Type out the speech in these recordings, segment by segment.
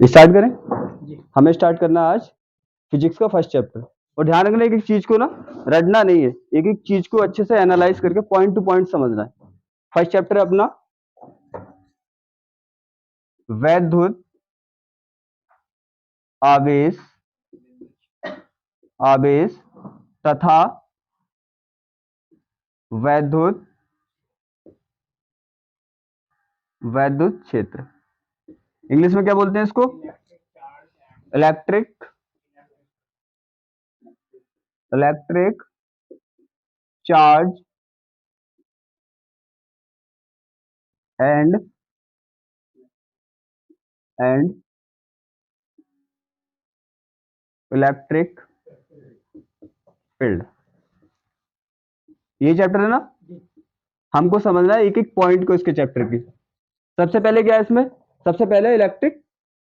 Start करें। हमें start करना आज फिजिक्स का फर्स्ट चैप्टर। और ध्यान रखना, एक एक चीज को ना रटना नहीं है, एक एक चीज को अच्छे से एनालाइज करके पॉइंट टू पॉइंट समझना है। फर्स्ट चैप्टर है अपना वैद्युत आवेश आवेश तथा वैद्युत वैद्युत क्षेत्र। इंग्लिश में क्या बोलते हैं इसको? Electric charge and electric field. ये चैप्टर है ना, हमको समझना है एक एक पॉइंट को इसके चैप्टर की। सबसे पहले क्या है इसमें? सबसे पहले इलेक्ट्रिक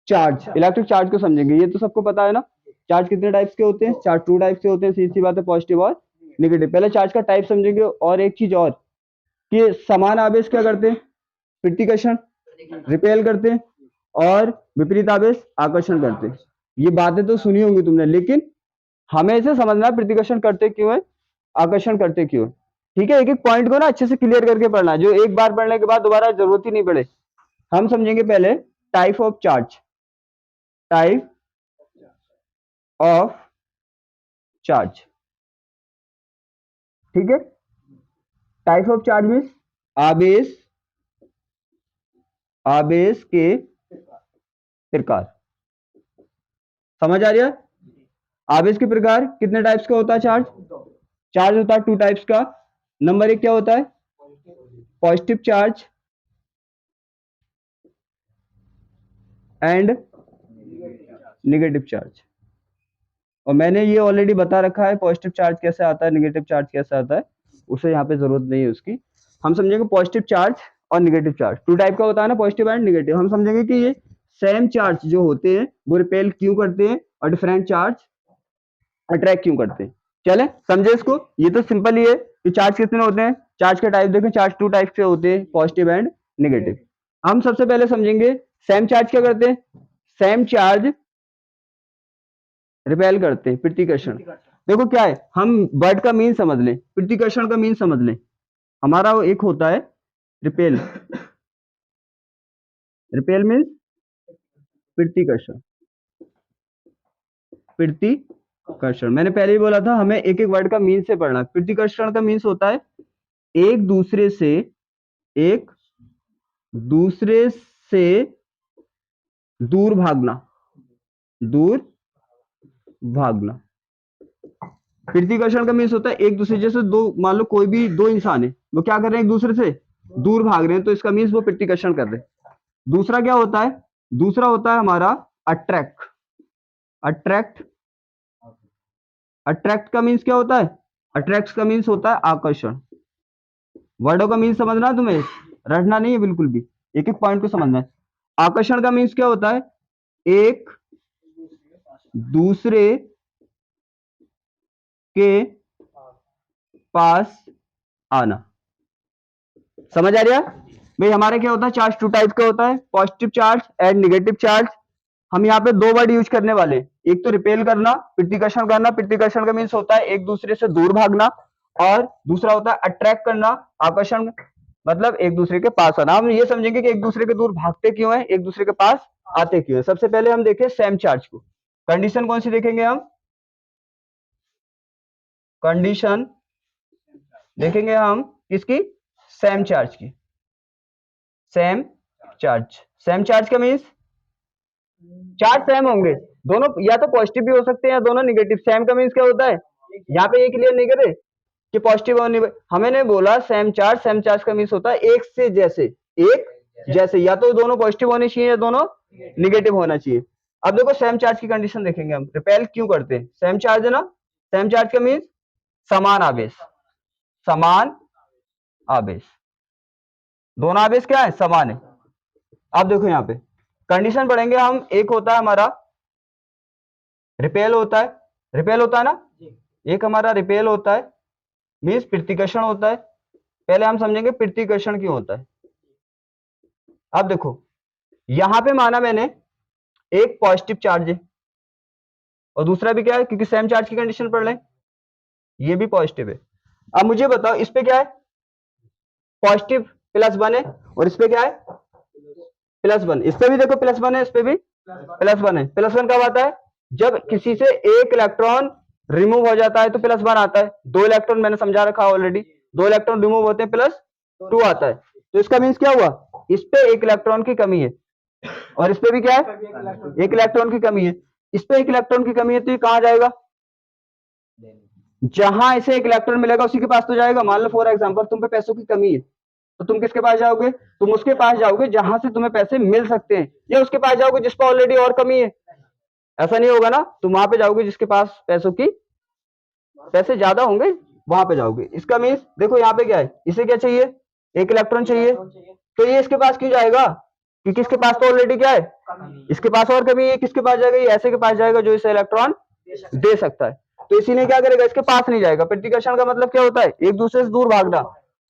चार्ज को समझेंगे। ये तो सबको पता है ना, चार्ज कितने टाइप्स के होते हैं? चार्ज टू टाइप्स के होते हैं, सीधी सी बात है, पॉजिटिव और नेगेटिव। पहले चार्ज का टाइप समझेंगे। और एक चीज और कि समान आवेश क्या करते हैं? प्रतिकर्षण, रिपेल करते हैं, और विपरीत आवेश आकर्षण करते हैं। ये बातें तो सुनी होंगी तुमने, लेकिन हमें इसे समझना है प्रतिकर्षण करते क्यों है, आकर्षण करते क्यों है। ठीक है, एक एक पॉइंट को ना अच्छे से क्लियर करके पढ़ना है, जो एक बार पढ़ने के बाद दोबारा जरूरत ही नहीं पड़े। हम समझेंगे पहले टाइप ऑफ चार्ज। ठीक है, टाइप ऑफ चार्ज मीन्स आवेश के प्रकार। समझ आ रही है? आवेश के प्रकार कितने टाइप्स का होता है? चार्ज होता है टू टाइप्स का। नंबर एक क्या होता है? Positive charge and negative charge. और मैंने ये ऑलरेडी बता रखा है पॉजिटिव चार्ज कैसे आता है, नेगेटिव चार्ज कैसे आता है, उसे यहाँ पे जरूरत नहीं है उसकी। हम समझेंगे पॉजिटिव चार्ज और नेगेटिव चार्ज। टू टाइप का होता है ना, पॉजिटिव एंड नेगेटिव। हम समझेंगे कि ये सेम चार्ज जो होते हैं वो रिपेल क्यों करते हैं और डिफरेंट चार्ज अट्रैक्ट क्यों करते हैं। चले समझे इसको। ये तो सिंपल ही है कि चार्ज कितने होते हैं। चार्ज के टाइप देखें, चार्ज टू टाइप के होते हैं, पॉजिटिव एंड नेगेटिव। हम सबसे पहले समझेंगे सेम चार्ज क्या करते हैं। सेम चार्ज रिपेल करते हैं, प्रतिकर्षण। देखो क्या है, हम वर्ड का मीन समझ लें, प्रतिकर्षण का मीन समझ लें। हमारा वो एक होता है रिपेल मीन्स प्रतिकर्षण। मैंने पहले ही बोला था, हमें एक एक वर्ड का मीन से पढ़ना। प्रतिकर्षण का मीन्स होता है एक दूसरे से दूर भागना। प्रतिकर्षण का मीन्स होता है एक दूसरे, जैसे दो, मान लो कोई भी दो इंसान है, वो क्या कर रहे हैं? एक दूसरे से दूर भाग रहे हैं, तो इसका मीन्स वो प्रतिकर्षण कर रहे हैं। दूसरा क्या होता है? दूसरा होता है हमारा अट्रैक्ट का मीन्स क्या होता है? अट्रैक्ट का मीन्स होता है आकर्षण। वर्डों का मीन्स समझना है तुम्हें, रटना नहीं है बिल्कुल भी, एक एक पॉइंट को समझना है। आकर्षण का मीन्स क्या होता है? एक दूसरे के पास आना। समझ आ रहा है भाई? हमारे क्या होता है, चार्ज टू टाइप का होता है, positive charge and negative charge. हम यहाँ पे दो वर्ड यूज करने वाले, एक तो रिपेल करना, प्रतिकर्षण करना। प्रतिकर्षण का मीन्स होता है एक दूसरे से दूर भागना, और दूसरा होता है अट्रैक्ट करना, आकर्षण, मतलब एक दूसरे के पास आना। हम ये समझेंगे कि एक दूसरे के दूर भागते क्यों है, एक दूसरे के पास आते क्यों है। सबसे पहले हम देखें सेम चार्ज को। कंडीशन कौन सी देखेंगे हम? कंडीशन देखेंगे हम किसकी? सेम चार्ज की। सेम चार्ज का मीन्स चार्ज सेम होंगे, दोनों या तो पॉजिटिव भी हो सकते हैं या दोनों नेगेटिव। सेम का मीन्स क्या होता है? यहाँ पे ये क्लियर नहीं करे कि पॉजिटिव और नेगेटिव। हमें नहीं बोला सेम चार्ज का मीन्स होता है एक से जैसे, या तो दोनों पॉजिटिव होने चाहिए या दोनों नेगेटिव होना चाहिए। अब देखो सेम चार्ज की कंडीशन देखेंगे हम, रिपेल क्यों करते हैं। सेम चार्ज है ना, सेम चार्ज का मीन्स समान आवेश। दोनों आवेश क्या है? समान है। अब देखो यहाँ पे कंडीशन पढ़ेंगे हम। एक होता है हमारा रिपेल होता है ना, एक हमारा रिपेल होता है, मीन्स प्रतिकर्षण होता है। पहले हम समझेंगे प्रतिकर्षण क्यों होता है। अब देखो यहां पे माना मैंने एक पॉजिटिव चार्ज है और दूसरा भी क्या है, क्योंकि सेम चार्ज की कंडीशन पढ़ लें, ये भी पॉजिटिव है। अब मुझे बताओ इस पे क्या है, पॉजिटिव +1 है और इस पे क्या है +1। इस पे भी देखो +1 है, इस पे भी +1 है। +1 कब आता है, जब किसी से एक इलेक्ट्रॉन रिमूव हो जाता है तो +1 आता है। 2 इलेक्ट्रॉन मैंने समझा रखा ऑलरेडी, 2 इलेक्ट्रॉन रिमूव होते हैं +2 आता है। तो इसका मीन्स क्या हुआ, इस पे एक इलेक्ट्रॉन की कमी है और इस पे भी क्या है, एक इलेक्ट्रॉन की कमी है। इस पे एक इलेक्ट्रॉन की कमी है तो ये कहां जाएगा, जहां इसे एक इलेक्ट्रॉन मिलेगा उसी के पास तो जाएगा। मान लो फॉर एग्जांपल तुम पे पैसों की कमी है तो तुम किसके पास जाओगे, तुम उसके पास जाओगे जहां से तुम्हें पैसे मिल सकते हैं, या उसके पास जाओगे जिस पर ऑलरेडी और कमी है। ऐसा नहीं होगा ना, तुम वहां पे जाओगे जिसके पास पैसों की पैसे ज्यादा होंगे, वहां पे जाओगे। इसका मीन्स देखो यहाँ पे क्या है, इसे क्या चाहिए, एक इलेक्ट्रॉन चाहिए, तो ये इसके पास क्यों जाएगा, क्योंकि इसके पास तो ऑलरेडी क्या है, इसके पास और कमी है। किसके पास जाएगा, ये ऐसे के पास जाएगा जो इसे इलेक्ट्रॉन दे सकता है। तो इसीलिए क्या करेगा, इसके पास नहीं जाएगा। प्रतिकर्षण का मतलब क्या होता है, एक दूसरे से दूर भागना,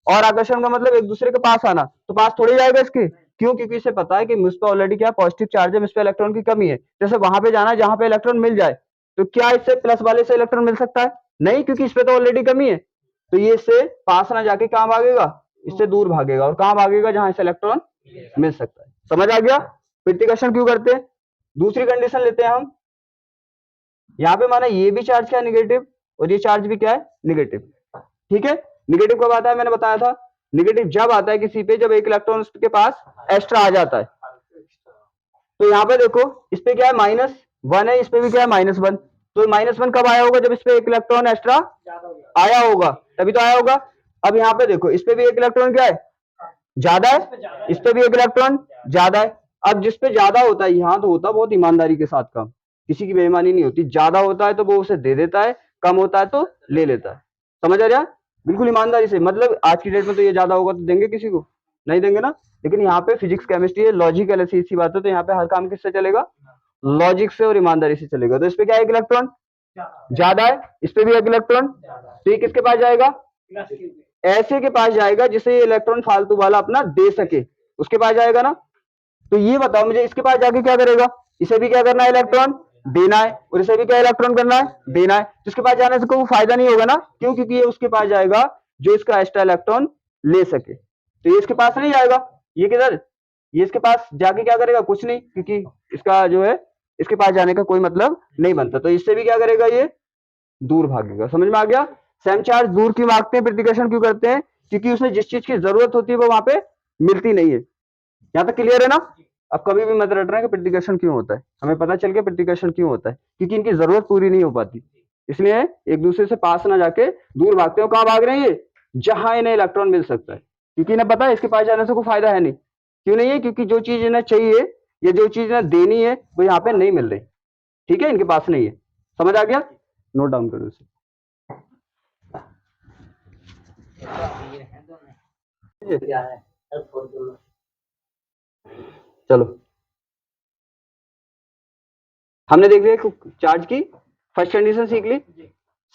और आकर्षण का मतलब एक दूसरे के पास आना। तो पास थोड़ी जाएगा इसके, क्यों, क्योंकि इसे पता है कि मुझ पर ऑलरेडी क्या पॉजिटिव चार्ज है, मुझ पर इलेक्ट्रॉन की कमी है। जैसे वहां पे जाना है जहां पे इलेक्ट्रॉन मिल जाए, तो क्या इससे प्लस वाले से इलेक्ट्रॉन मिल सकता है, नहीं, क्योंकि इस पे तो ऑलरेडी कमी है। तो ये इससे पास ना जाके कहां भागेगा, इससे दूर भागेगा, और कहां भागेगा, जहां इसे इलेक्ट्रॉन मिल सकता है। समझ आ गया, प्रतिकर्षण क्यों करते हैं। दूसरी कंडीशन लेते हैं हम, यहाँ पे माना ये भी चार्ज क्या है, निगेटिव, और ये चार्ज भी क्या है, निगेटिव। ठीक है, निगेटिव कब आता है, मैंने बताया था, निगेटिव जब आता है किसी पे जब एक इलेक्ट्रॉन उसके पास एक्स्ट्रा आ जाता है। तो यहाँ पे देखो इस पे क्या है, -1 है, इस पे भी क्या है, -1। तो -1 कब आया होगा, जब इस पे एक इलेक्ट्रॉन एक्स्ट्रा आया होगा, तभी तो आया होगा। अब यहाँ पे देखो इस पे भी एक इलेक्ट्रॉन क्या है, ज्यादा है, इस पे भी एक इलेक्ट्रॉन ज्यादा है। अब जिस पे ज्यादा होता है, यहाँ तो होता बहुत ईमानदारी के साथ काम, किसी की बेईमानी नहीं होती। ज्यादा होता है तो वो उसे दे देता है, कम होता है तो ले लेता है। समझ आ रहा है, बिल्कुल ईमानदारी से। मतलब आज की डेट में तो ये ज्यादा होगा तो देंगे किसी को, नहीं देंगे ना। लेकिन यहाँ पे फिजिक्स केमिस्ट्री है, लॉजिकल ऐसी इसी बात है, तो यहाँ पे हर काम किससे चलेगा, लॉजिक से और ईमानदारी से चलेगा। तो इस पे क्या है, एक इलेक्ट्रॉन ज्यादा है, इस पे भी एक इलेक्ट्रॉन, तो ये किसके पास जाएगा, ऐसे के पास जाएगा जिसे ये इलेक्ट्रॉन फालतू वाला अपना दे सके, उसके पास जाएगा ना। तो ये बताओ मुझे, इसके पास जाके क्या करेगा, इसे भी क्या करना है, इलेक्ट्रॉन देना है, और इसे भी क्या इलेक्ट्रॉन करना है, देना है। तो इसके पास जाने से कोई फायदा नहीं होगा ना, क्यों, क्योंकि ये उसके पास जाएगा जो इसका एक्स्ट्रा इलेक्ट्रॉन ले सके। तो ये इसके पास नहीं जाएगा, ये किधर, ये इसके पास जाके क्या करेगा, कुछ नहीं, क्योंकि इसका जो है इसके पास जाने का कोई मतलब नहीं बनता। तो इससे भी क्या करेगा, ये दूर भागेगा। समझ में आ गया, सेम चार्ज दूर क्यों भागते हैं, प्रतिकर्षण क्यों करते हैं, क्योंकि उसे जिस चीज की जरूरत होती है वो वहां पे मिलती नहीं है। यहाँ तक क्लियर है ना। अब कभी भी मत रटना कि प्रतिकर्षण क्यों होता है, हमें पता चल गया प्रतिकर्षण क्यों होता है, क्योंकि इनकी जरूरत पूरी नहीं हो पाती, इसलिए एक दूसरे से पास ना जाके दूर भागते हो। कहां भाग रहे हैं ये, जहां इन्हें इलेक्ट्रॉन मिल सकता है, क्योंकि इन्हें पता है इसके पास जाने से कोई फायदा है नहीं। क्यों नहीं है, क्योंकि जो चीज इन्हें चाहिए या जो चीज इन्हें देनी है वो यहाँ पे नहीं मिल रही। ठीक है, इनके पास नहीं है। समझ आ गया, नोट डाउन करो इसे। चलो हमने देख लिया चार्ज की फर्स्ट कंडीशन सीख ली,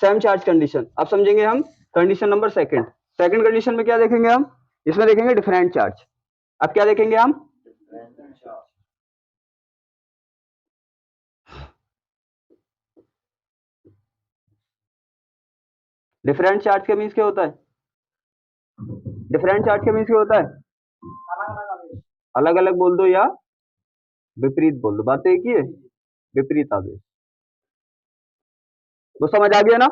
सेम चार्ज कंडीशन। अब समझेंगे हम condition number second. Second condition में क्या देखेंगे हम, इसमें देखेंगे डिफरेंट चार्ज। अब क्या देखेंगे हम, डिफरेंट चार्ज का मीन्स क्या होता है, डिफरेंट चार्ज का मीन्स क्या होता है, अलग अलग बोल दो या विपरीत बोल दो, बात तो एक ही है, विपरीत आवेश। वो समझ आ गया ना,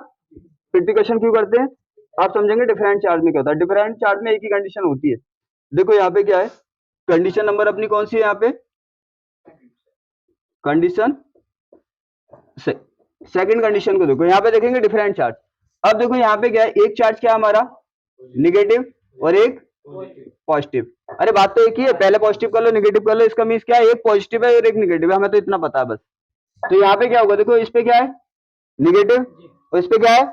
प्रतिकर्षण क्यों करते हैं। आप समझेंगे डिफरेंट चार्ज में क्या होता है। डिफरेंट चार्ज में एक ही कंडीशन होती है। देखो यहाँ पे क्या है, कंडीशन नंबर अपनी कौन सी है, यहाँ पे कंडीशन सेकंड कंडीशन को देखो, यहाँ पे देखेंगे डिफरेंट चार्ज। अब देखो यहाँ पे क्या है, एक चार्ज क्या है हमारा निगेटिव और एक पॉजिटिव। अरे बात तो एक ही है, पहले पॉजिटिव कर लो निगेटिव कर लो, इसका मीन्स क्या है, एक पॉजिटिव है और एक निगेटिव है, हमें तो इतना पता है बस। तो यहाँ पे क्या होगा, देखो इस पे क्या है निगेटिव और इस पे क्या है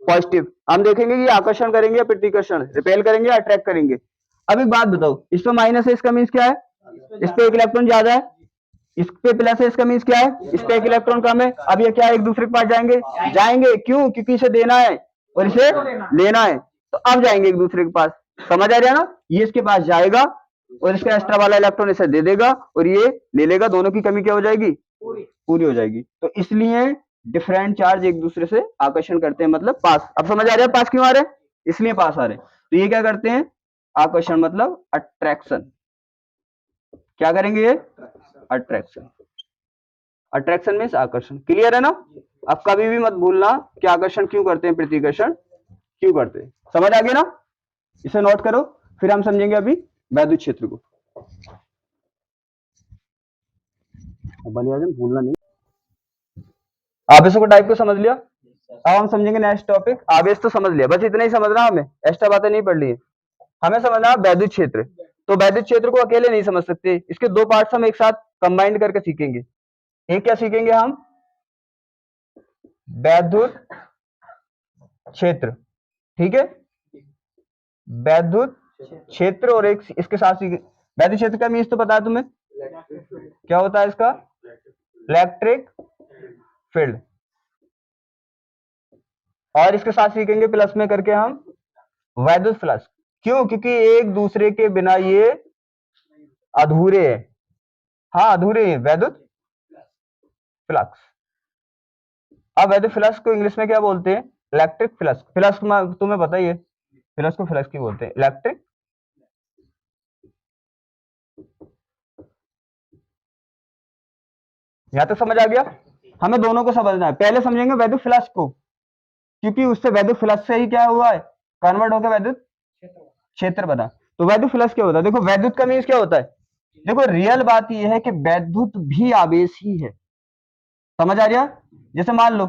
पॉजिटिव। हम देखेंगे कि आकर्षण करेंगे या प्रतिकर्षण, रिपेल करेंगे या अट्रैक्ट करेंगे। अब एक बात बताओ, इस पे माइनस है, इसका मीन्स क्या है, इस पे एक इलेक्ट्रॉन ज्यादा है, इस पे प्लस है, इसका मीन्स क्या है, इस पे एक इलेक्ट्रॉन कम है। अब ये क्या है, एक दूसरे के पास जाएंगे, जाएंगे क्यों, क्योंकि इसे देना है और इसे लेना है, तो अब जाएंगे एक दूसरे के पास। समझ आ रहा है ना, ये इसके पास जाएगा और इसका एक्स्ट्रा वाला इलेक्ट्रॉन इसे दे देगा और ये ले लेगा, दोनों की कमी क्या हो जाएगी, पूरी हो जाएगी। तो इसलिए डिफरेंट चार्ज एक दूसरे से आकर्षण करते हैं, मतलब पास। अब समझ आ रहा है पास क्यों आ रहे हैं, इसलिए पास आ रहे हैं। तो ये क्या करते हैं, आकर्षण मतलब अट्रैक्शन। क्या करेंगे ये, अट्रैक्शन। अट्रैक्शन मीन्स आकर्षण। क्लियर है ना। अब कभी भी मत भूलना कि आकर्षण क्यों करते हैं, प्रतिकर्षण क्यों करते हैं। समझ आ गया ना, इसे नोट करो। फिर हम समझेंगे अभी वैद्युत क्षेत्र को। भूलना नहीं। आवेशों को टाइप को समझ लिया। अब हम समझेंगे नेक्स्ट टॉपिक, आवेश तो समझ लिया, बस इतना ही समझना, हमें एक्स्ट्रा बातें नहीं पढ़ ली है। हमें समझना वैद्युत क्षेत्र। तो वैद्युत क्षेत्र को अकेले नहीं समझ सकते, इसके दो पार्ट्स हम एक साथ कंबाइंड करके सीखेंगे। एक क्या सीखेंगे हम, वैद्युत क्षेत्र, ठीक है, वैद्युत क्षेत्र। और एक इसके साथ सीखे वैद्युत क्षेत्र का मीन्स तो पता है तुम्हें, क्या होता है इसका, इलेक्ट्रिक फील्ड। और इसके साथ सीखेंगे प्लस में करके हम वैद्युत फ्लक्स। क्यों, क्योंकि एक दूसरे के बिना ये अधूरे हैं। हाँ अधूरे हैं, वैद्युत फ्लक्स। अब वैद्युत फ्लक्स को इंग्लिश में क्या बोलते हैं, इलेक्ट्रिक फ्लक्स। फ्लक्स तुम्हें पता ही है, फ्लक्स को फ्लक्स की बोलते हैं, इलेक्ट्रिक। यहां तक समझ आ गया। हमें दोनों को समझना है। पहले समझेंगे वैद्युत फ्लक्स को, क्योंकि उससे वैद्युत फ्लक्स से ही क्या हुआ है, कन्वर्ट होकर वैद्युत क्षेत्र बना। तो वैद्युत फ्लक्स क्या होता है, देखो वैद्युत का मीन्स क्या होता है। देखो रियल बात यह है कि वैद्युत भी आवेश ही है। समझ आ रहा, जैसे मान लो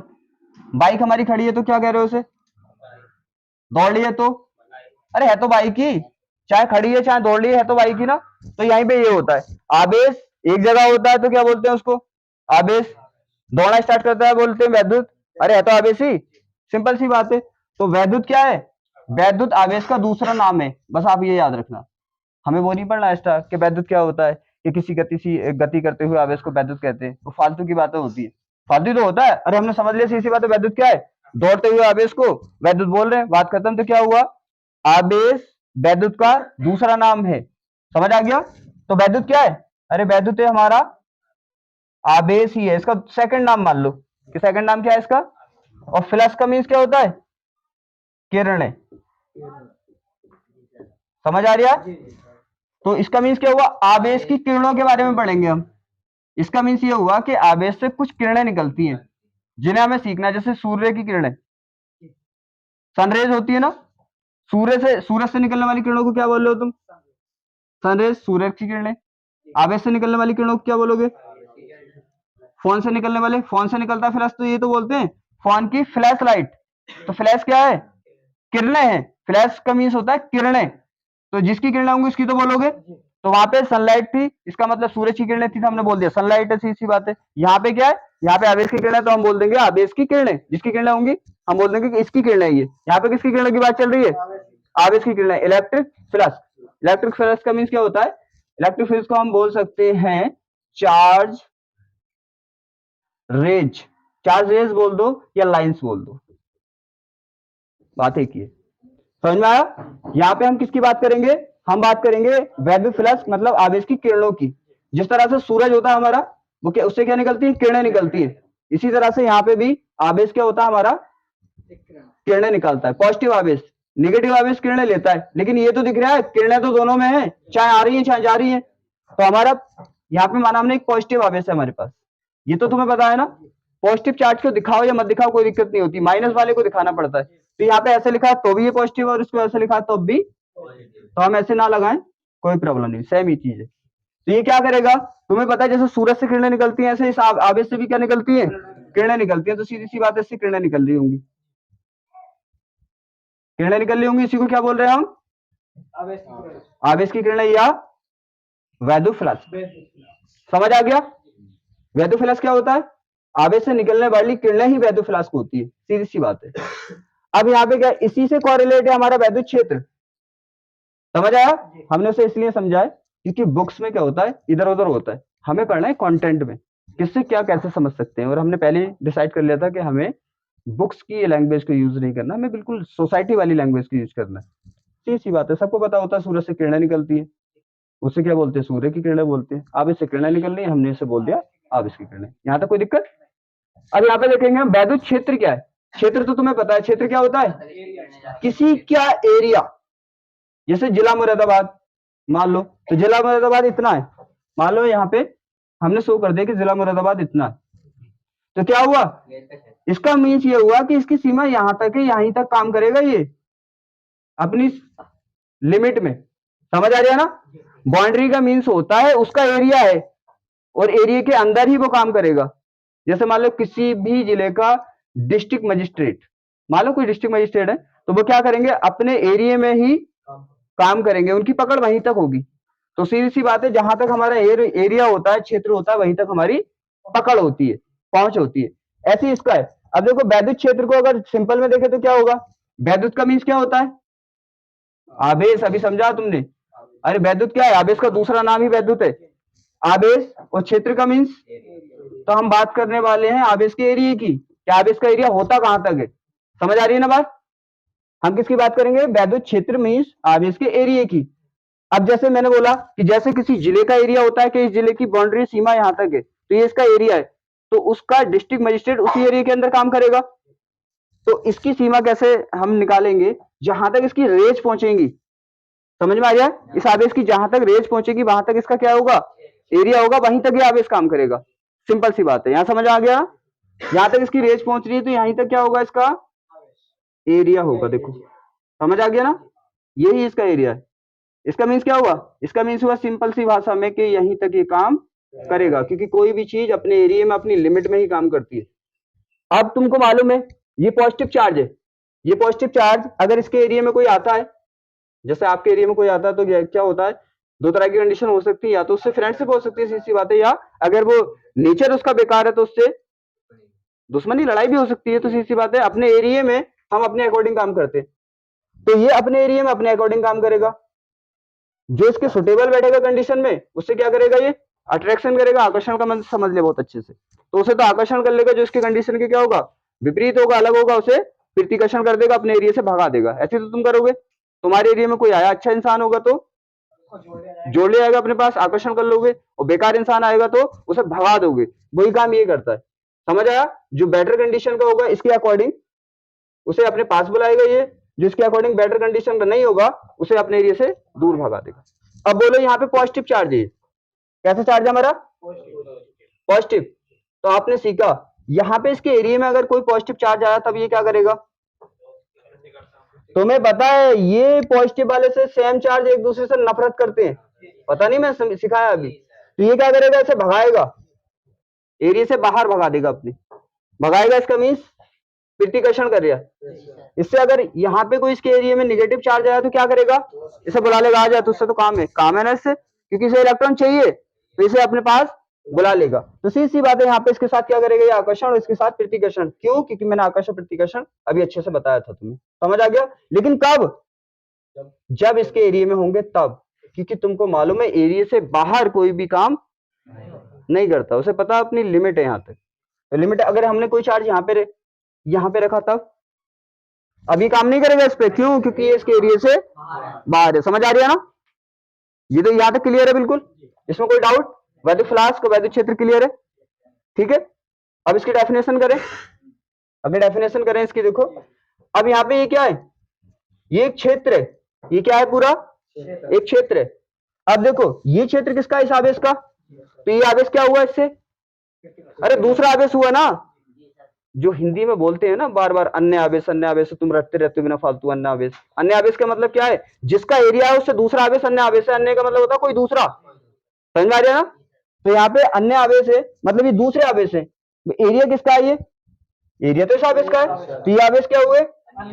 बाइक हमारी खड़ी है, तो क्या कह रहे हो उसे, दौड़ रही है तो, अरे है तो बाइक ही, चाहे खड़ी है चाहे दौड़ रही है तो बाइक ही ना। तो यहीं पे ये होता है, आवेश एक जगह होता है तो क्या बोलते हैं उसको, आवेश। दौड़ना स्टार्ट करता है बोलते हैं वैद्युत, अरे है तो आवेश ही, सिंपल सी बात है। तो वैद्युत क्या है, वैद्युत आवेश का दूसरा नाम है, बस आप ये याद रखना। हमें वो नहीं पढ़ना एक्स्ट्रा कि वैद्युत क्या होता है, कि किसी गति करते हुए आवेश को वैद्युत कहते हैं, वो फालतू की बातें होती है। फालतू तो होता है, अरे हमने समझ लिया सीधी बात है, वैद्युत क्या है, दौड़ते हुए आवेश को वैद्युत बोल रहे हैं, बात खत्म। तो क्या हुआ, आवेश वैद्युत का दूसरा नाम है। समझ आ गया। तो वैद्युत क्या है, अरे वैद्युत है हमारा आवेश ही है, इसका सेकंड नाम मान लो कि सेकंड नाम क्या है इसका। और फ्लक्स का मीन्स क्या होता है, किरणें। समझ आ रहा है। तो इसका मीन्स क्या हुआ, आवेश की किरणों के बारे में पढ़ेंगे हम। इसका मीन्स ये हुआ कि आवेश से कुछ किरणें निकलती हैं जिन्हें हमें सीखना है। जैसे सूर्य की किरणें, सनरेज होती है ना, सूरज से निकलने वाली किरणों को क्या बोल रहे हो तुम, सनरेज, सूरज की किरणें। आवेश से निकलने वाली किरणों को क्या बोलोगे, फोन से निकलने वाले, फोन से निकलता है फ्लैश, तो ये तो बोलते हैं फोन की फ्लैश लाइट। तो फ्लैश क्या है, किरणें हैं। फ्लैश का मीन्स होता है किरणें, तो जिसकी किरणें होंगी उसकी तो बोलोगे। तो वहां पे सनलाइट थी, इसका मतलब सूरज की किरणें थी, तो हमने बोल दिया सनलाइट है, सी सी बात है। यहाँ पे क्या है, यहाँ पे आवेश की किरणें, तो हम बोल देंगे आवेश की किरणें। जिसकी किरणें होंगी हम बोल देंगे कि इसकी किरणें ये। यहाँ पे किसकी किरणें की बात चल रही है, आवेश की किरणें। इलेक्ट्रिक फ्लक्स, इलेक्ट्रिक फ्लक्स का मीन्स क्या होता है, इलेक्ट्रिक फ्लक्स को हम बोल सकते हैं चार्ज रेज। चार्ज रेज बोल दो या लाइंस बोल दो, बात एक ही है। समझ में आया। यहाँ पे हम किसकी बात करेंगे, हम बात करेंगे वैद्युत फ्लक्स मतलब आवेश की किरणों की। जिस तरह से सूरज होता है हमारा, वो क्या, उससे क्या निकलती है, किरणें निकलती है। इसी तरह से यहाँ पे भी आवेश क्या होता है हमारा, किरणें निकालता है। पॉजिटिव आवेश, नेगेटिव आवेश किरणें लेता है। लेकिन ये तो दिख रहा है किरणें तो दोनों में है, चाहे आ रही है चाहे जा रही है। तो हमारा यहाँ पे माना हमने एक पॉजिटिव आवेश है हमारे पास, ये तो तुम्हें पता है ना। पॉजिटिव चार्ज को दिखाओ या मत दिखाओ कोई दिक्कत नहीं होती, माइनस वाले को दिखाना पड़ता है। तो यहाँ पे ऐसे लिखा तो भी ये पॉजिटिव और इसको ऐसे लिखा तो भी, तो हम ऐसे ना लगाएं, कोई प्रॉब्लम नहीं, सेम ही चीज है। तो ये क्या करेगा, तुम्हें पता है जैसे सूरज से किरणें निकलती हैं, ऐसे इस आवेश से भी क्या निकलती है, किरणें निकलती हैं। तो सीधी सी बात है, इससे किरणें निकल रही होंगी, किरणें निकल रही होंगी, इसी को क्या बोल रहे हैं हम, आवेश की किरणें या वैद्युत फ्लक्स। समझ आ गया। वैद्युत फ्लक्स क्या होता है, आवेश से निकलने वाली किरणें ही वैद्युत फ्लक्स होती है, सीधी सी बात है। अब यहाँ पे क्या, इसी से कोरिलेट है हमारा वैद्युत क्षेत्र। समझ आया। हमने उसे इसलिए समझा है क्योंकि बुक्स में क्या होता है, इधर उधर होता है, हमें पढ़ना है कंटेंट में किससे क्या कैसे समझ सकते हैं। और हमने पहले डिसाइड कर लिया था कि हमें बुक्स की लैंग्वेज को यूज नहीं करना, हमें बिल्कुल सोसाइटी वाली लैंग्वेज को यूज करना है। सीधी सी बात है, सबको पता होता है सूरज से किरणें निकलती है, उससे क्या बोलते हैं, सूर्य की किरणें बोलते हैं। अब इससे किरणें निकल रही है, हमने इसे बोल दिया अब इसकी किरणें। यहाँ तक कोई दिक्कत? अब यहाँ पे देखेंगे हम वैद्युत क्षेत्र क्या है। क्षेत्र तो तुम्हें पता है, क्षेत्र क्या होता है, किसी क्या एरिया। जैसे जिला मुरादाबाद मान लो, तो जिला मुरादाबाद इतना है, मान लो यहाँ पे हमने शो कर दिया कि जिला मुरादाबाद इतना है, तो क्या हुआ, इसका मीन्स ये हुआ कि इसकी सीमा यहां तक है, यहीं तक काम करेगा ये अपनी लिमिट में। समझ आ रहा है ना? बाउंड्री का मीन्स होता है उसका एरिया है, और एरिया के अंदर ही वो काम करेगा। जैसे मान लो किसी भी जिले का डिस्ट्रिक्ट मजिस्ट्रेट, मान लो कोई डिस्ट्रिक्ट मजिस्ट्रेट है, तो वो क्या करेंगे, अपने एरिया में ही काम करेंगे, उनकी पकड़ वहीं तक होगी। तो सीधी सी बात है, जहां तक हमारा एरिया होता है, क्षेत्र होता है, वहीं तक हमारी पकड़ होती है, पहुंच होती है। ऐसे ही इसका है। अब देखो वैद्युत क्षेत्र को अगर सिंपल में देखे तो क्या होगा, वैद्युत का मीन्स क्या होता है, आवेश। अभी समझा तुमने? अरे वैद्युत क्या है, आवेश का दूसरा नाम ही वैद्युत है, आवेश। और क्षेत्र का मीन्स, तो हम बात करने वाले हैं आवेश के एरिया की, क्या आवेश का एरिया होता कहां तक है। समझ आ रही है ना बात? हम किसकी बात करेंगे, वैद्युत क्षेत्र मीन्स आवेश के एरिया की। अब जैसे मैंने बोला कि जैसे किसी जिले का एरिया होता है कि इस जिले की बाउंड्री सीमा यहां तक है, तो ये इसका एरिया है, तो उसका डिस्ट्रिक्ट मजिस्ट्रेट उसी एरिया के अंदर काम करेगा। तो इसकी सीमा कैसे हम निकालेंगे, जहां तक इसकी रेंज पहुंचेगी। समझ में आ गया? इस आवेश की जहां तक रेंज पहुंचेगी वहां तक इसका क्या होगा, एरिया होगा, वहीं तक ये आवेश काम करेगा। सिंपल सी बात है, यहां समझ आ गया? यहां तक इसकी रेंज पहुंच रही है तो यहीं तक क्या होगा, इसका एरिया होगा। देखो समझ आ गया ना, यही इसका एरिया है। इसका मीन्स क्या हुआ, इसका मीन्स हुआ सिंपल सी भाषा में कि यहीं तक ये काम करेगा, क्योंकि कोई भी चीज अपने एरिया में अपनी लिमिट में ही काम करती है। अब तुमको मालूम है ये पॉजिटिव चार्ज है, ये पॉजिटिव चार्ज अगर इसके एरिया में कोई आता है, जैसे आपके एरिया में कोई आता है, तो क्या होता है, दो तरह की कंडीशन हो सकती है, या तो उससे फ्रेंडशिप हो सकती है, सीधी सी बात है, या अगर वो नेचर उसका बेकार है तो उससे दुश्मनी लड़ाई भी हो सकती है। तो सीधी सी बात है, अपने एरिया में हम अपने अकॉर्डिंग काम करते हैं, तो ये अपने एरिया में अपने अकॉर्डिंग काम करेगा। जो इसके सुटेबल बैठेगा कंडीशन में, उससे क्या करेगा, ये अट्रैक्शन करेगा। आकर्षण का मतलब समझ ले बहुत अच्छे से, तो उसे तो आकर्षण कर लेगा, जो इसके कंडीशन के क्या होगा, विपरीत होगा, अलग होगा, उसे प्रतिकर्षण कर देगा, अपने एरिया से भगा देगा। ऐसे तो तुम करोगे, तुम्हारे एरिया में कोई आया अच्छा इंसान होगा तो जोड़ ले आएगा अपने पास, आकर्षण कर लोगे, और बेकार इंसान आएगा तो उसे भगा दोगे। वही काम ये करता है। समझ आया? जो बेटर कंडीशन का होगा इसके अकॉर्डिंग उसे अपने पास बुलाएगा, ये जो इसके अकॉर्डिंग बेटर कंडीशन का नहीं होगा उसे अपने एरिया से दूर भगा देगा। अब बोलो यहाँ पे पॉजिटिव चार्ज है, कैसा चार्ज है हमारा, पॉजिटिव। तो आपने सीखा यहाँ पे इसके एरिया में अगर कोई पॉजिटिव चार्ज आया तब ये क्या करेगा, तुम्हें पता है ये पॉजिटिव वाले से सेम चार्ज एक दूसरे से नफरत करते हैं, पता नहीं, मैं सिखाया अभी। तो ये क्या करेगा, इसे भगाएगा, एरिया से बाहर भगा देगा अपनी, भगाएगा। इसका मीन्स प्रतिकर्षण कर रहा है। इससे अगर यहाँ पे कोई इसके एरिया में नेगेटिव चार्ज आया तो क्या करेगा, इसे बुला लेगा, आ जा, तो उससे तो काम है ना इससे, क्योंकि इसे इलेक्ट्रॉन चाहिए, तो इसे अपने पास बुला लेगा। तो सीधी बात है, यहाँ पे इसके साथ क्या करेगा, ये आकर्षण और इसके साथ प्रतिकर्षण। क्यों? क्योंकि मैंने आकर्षण प्रतिकर्षण अभी अच्छे से बताया था तुम्हें, समझ आ गया। लेकिन कब, जब इसके एरिया में होंगे तब, क्योंकि तुमको मालूम है एरिया से बाहर कोई भी काम नहीं करता, उसे पता अपनी लिमिट है यहाँ तक। तो लिमिट, अगर हमने कोई चार्ज यहाँ पे रखा तब अभी काम नहीं करेगा इस पे, क्यों? क्योंकि ये इसके एरिया से बाहर है। समझ आ रही है ना? ये तो यहाँ तक क्लियर है बिल्कुल, इसमें कोई डाउट? वैद्युत फ्लास्क, वैद्युत क्षेत्र क्लियर है, ठीक है। अब इसकी डेफिनेशन करें, अगर डेफिनेशन करें इसकी, देखो अब यहाँ पे ये क्या है, ये एक क्षेत्र है, ये क्या है, पूरा एक क्षेत्र है। अब देखो ये क्षेत्र किसका, इस आवेश का, तो ये आवेश क्या हुआ इससे, अरे दूसरा आवेश हुआ ना, जो हिंदी में बोलते हैं ना बार बार अन्य आवेश, तुम रटते रहते हो बिना फालतू। अन्य आवेश, अन्य आवेश का मतलब क्या है, जिसका एरिया है उससे दूसरा आवेश अन्य आवेश है। अन्य का मतलब होता है कोई दूसरा, समझ में आ रहा है ना? तो यहाँ पे अन्य आवेश है, मतलब ये दूसरे आवेश है। एरिया किसका है, ये एरिया तो इस आवेश का है, तो ये आवेश क्या हुए,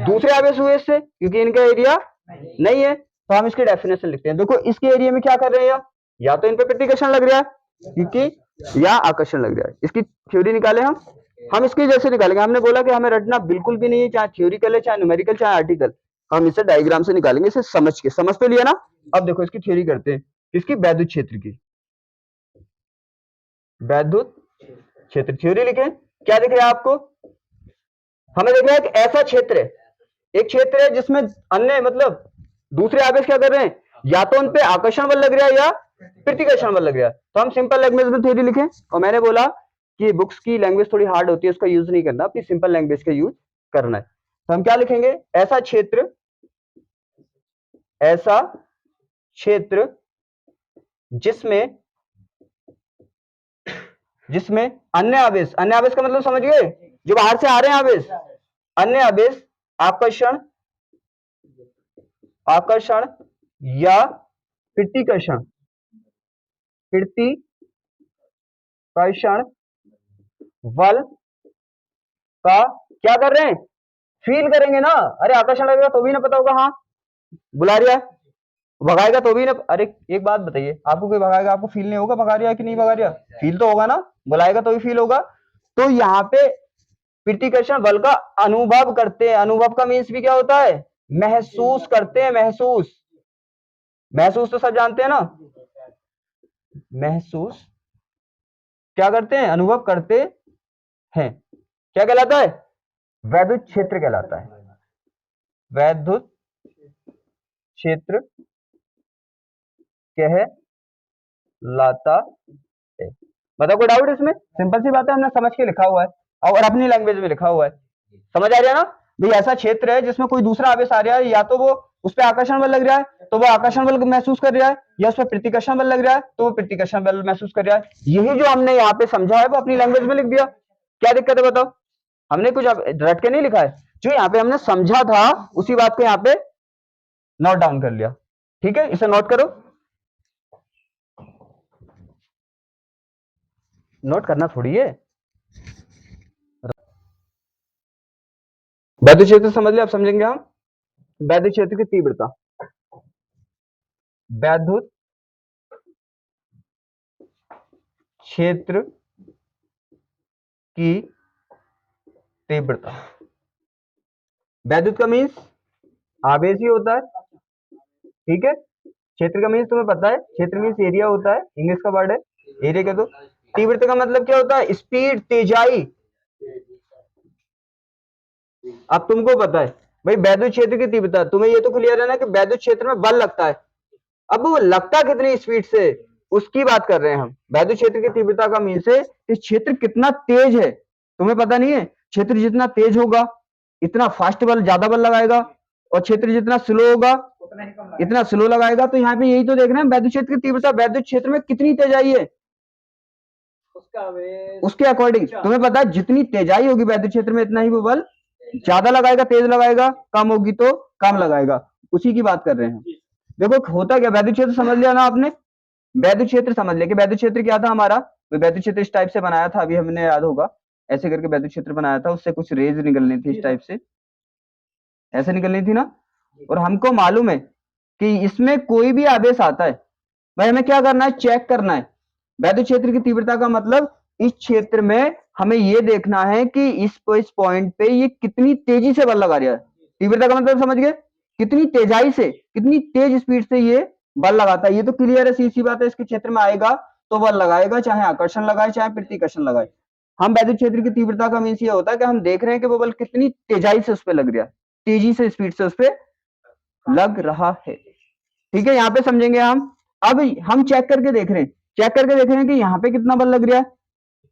दूसरे आवेश हुए इससे, क्योंकि इनका एरिया नहीं है। तो हम इसकी डेफिनेशन लिखते हैं। देखो इसके एरिया में क्या कर रहे हैं, या तो इन पे प्रतिकर्षण लग रहा है, क्योंकि या आकर्षण लग रहा है। इसकी थ्योरी निकाले हम इसके जैसे निकालेंगे। हमने बोला कि हमें रटना बिल्कुल भी नहीं है, चाहे थ्योरिकल है, चाहे न्यूमेरिकल, चाहे आर्टिकल, हम इसे डायग्राम से निकालेंगे, इसे समझ के। समझ तो लिया ना? अब देखो इसकी थ्योरी करते हैं, इसकी वैद्युत क्षेत्र की, वैद्युत क्षेत्र थ्योरी लिखें। क्या दिख रहा है आपको, हमें दिख रहा है कि ऐसा क्षेत्र है, एक क्षेत्र है जिसमें अन्य मतलब दूसरे आवेश क्या कर रहे हैं, या तो उन पे आकर्षण बल लग रहा है या प्रतिकर्षण बल लग रहा है। तो हम सिंपल लैंग्वेज में थ्योरी लिखें, और मैंने बोला कि बुक्स की लैंग्वेज थोड़ी हार्ड होती है, उसका यूज नहीं करना, अपनी सिंपल लैंग्वेज का यूज करना है। तो हम क्या लिखेंगे, ऐसा क्षेत्र जिसमें अन्य आवेश का मतलब समझ गए, जो बाहर से आ रहे हैं आवेश, अन्य आवेश आकर्षण या प्रतिकर्षण बल का क्या कर रहे हैं, फील करेंगे ना। अरे आकर्षण लगेगा तो भी ना पता होगा, हाँ बुला रहा है, भगाएगा तो भी ना। अरे एक बात बताइए, आपको कोई भगाएगा, आपको फील नहीं होगा भगा रहा है कि नहीं भगा रहा, फील तो होगा ना, बुलाएगा तो भी फील होगा। तो यहाँ पे प्रतिकर्षण बल का अनुभव करते हैं। अनुभव का मीन्स भी क्या होता है, महसूस करते हैं, महसूस तो सब जानते हैं ना, महसूस क्या करते हैं, अनुभव करते हैं, क्या कहलाता है, वैद्युत क्षेत्र कहलाता है, वैद्युत क्षेत्र कहलाता है। मतलब कोई डाउट इसमें, सिंपल सी बात है, हमने समझ के लिखा हुआ है और अपनी लैंग्वेज में लिखा हुआ है, समझ आ रहा है ना भाई। ऐसा क्षेत्र है जिसमें कोई दूसरा आवेश आ रहा है, या तो वो उस पर आकर्षण बल लग रहा है तो वो आकर्षण बल महसूस कर रहा है, या उस पर प्रतिकर्षण बल लग रहा है तो वो प्रतिकर्षण बल महसूस कर रहा है। यही जो हमने यहाँ पे समझा है वो अपनी लैंग्वेज में लिख दिया, क्या दिक्कत है बताओ। हमने कुछ रट के नहीं लिखा है, जो यहाँ पे हमने समझा था उसी बात को यहाँ पे नोट डाउन कर लिया। ठीक है, इसे नोट करो, नोट करना थोड़ी है। वैद्युत क्षेत्र समझ लिया, अब समझेंगे हम वैद्युत क्षेत्र की तीव्रता। वैद्युत क्षेत्र की तीव्रता, वैद्युत का मीन्स आवेश ही होता है, ठीक है। क्षेत्र का मीन्स तुम्हें पता है, क्षेत्र मीन्स एरिया होता है, इंग्लिश का वर्ड है एरिया कह दो। तीव्रता का मतलब क्या होता है, स्पीड, तेजाई। अब तुमको पता है भाई वैद्युत क्षेत्र की तीव्रता, तुम्हें ये तो क्लियर है ना कि वैद्युत क्षेत्र में बल लगता है। अब वो लगता कितनी स्पीड से, उसकी बात कर रहे हैं हम। वैद्युत क्षेत्र की तीव्रता का मीन्स है कि क्षेत्र कितना तेज है, तुम्हें पता नहीं है। क्षेत्र जितना तेज होगा इतना फास्ट बल, ज्यादा बल लगाएगा, और क्षेत्र जितना स्लो होगा इतना स्लो लगाएगा। तो यहाँ पे यही तो देखना है, वैद्युत क्षेत्र की तीव्रता वैद्युत क्षेत्र में कितनी तेजाई है उसके अकॉर्डिंग तुम्हें पता है, जितनी तेजाई होगी वैद्युत क्षेत्र में इतना ही वो बल ज्यादा लगाएगा, तेज लगाएगा, कम होगी तो कम लगाएगा, उसी की बात कर रहे हैं। देखो होता क्या, वैद्युत क्षेत्र समझ लिया ना आपने, वैद्युत क्षेत्र समझ लिया कि वैद्युत क्षेत्र क्या था हमारा। वैद्युत क्षेत्र इस टाइप से बनाया था, अभी हमने याद होगा ऐसे करके वैद्युत क्षेत्र बनाया था, उससे कुछ रेज निकलनी थी इस टाइप से, ऐसे निकलनी थी ना। और हमको मालूम है कि इसमें कोई भी आवेश आता है भाई हमें क्या करना है, चेक करना है। वैद्युत क्षेत्र की तीव्रता का मतलब इस क्षेत्र में हमें ये देखना है कि इस पॉइंट पे ये कितनी तेजी से बल लगा रहा है। तीव्रता का मतलब समझ गए, कितनी तेजाई से, कितनी तेज स्पीड से ये बल लगाता है। ये तो क्लियर है, सीधी बात है, इसके क्षेत्र में आएगा तो बल लगाएगा, चाहे आकर्षण लगाए चाहे प्रतिकर्षण लगाए। हम वैद्युत क्षेत्र की तीव्रता का मीन्स ये होता है कि हम देख रहे हैं कि वो बल कितनी तेजाई से उस पर लग रहा है, तेजी से, स्पीड से उस पर लग रहा है। ठीक है, यहाँ पे समझेंगे हम। अब हम चेक करके देख रहे हैं, चेक करके देख रहे हैं कि यहाँ पे कितना बल लग रहा है।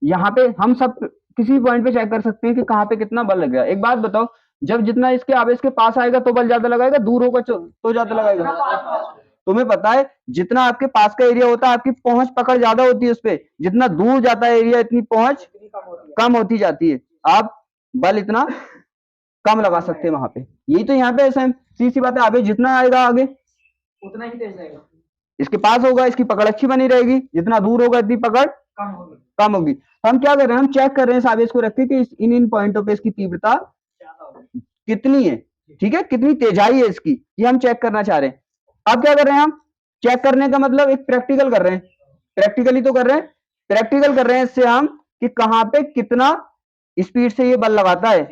यहाँ पे हम सब किसी पॉइंट पे चेक कर सकते हैं कि कहाँ पे कितना बल लग रहा है। एक बात बताओ, जब जितना इसके आवेश के पास आएगा तो बल ज्यादा लगाएगा, दूर होगा तो ज्यादा लगाएगा। तुम्हें पता है जितना आपके पास का एरिया होता है आपकी पहुंच पकड़ ज्यादा होती है उस पर, जितना दूर जाता है एरिया इतनी पहुंच कम होती जाती है, आप बल इतना कम लगा सकते हैं वहां पे। यही तो यहाँ पे ऐसा सीधी सी बात है, आवेश जितना आएगा आगे उतना ही तेज रहेगा, इसके पास होगा इसकी पकड़ अच्छी बनी रहेगी, जितना दूर होगा इतनी पकड़ कम होगी। तो हम क्या कर रहे हैं, हम चेक कर रहे हैं इस आवेश को रख के कि इन पॉइंटों पे इसकी तीव्रता कितनी है, ठीक है, कितनी तेजाई है इसकी, ये हम चेक करना चाह रहे हैं। अब क्या कर रहे हैं हम, चेक करने का मतलब एक प्रैक्टिकल कर रहे हैं, प्रैक्टिकली तो कर रहे हैं, प्रैक्टिकल कर रहे हैं इससे हम कि कहां पे कितना स्पीड से ये बल लगाता है।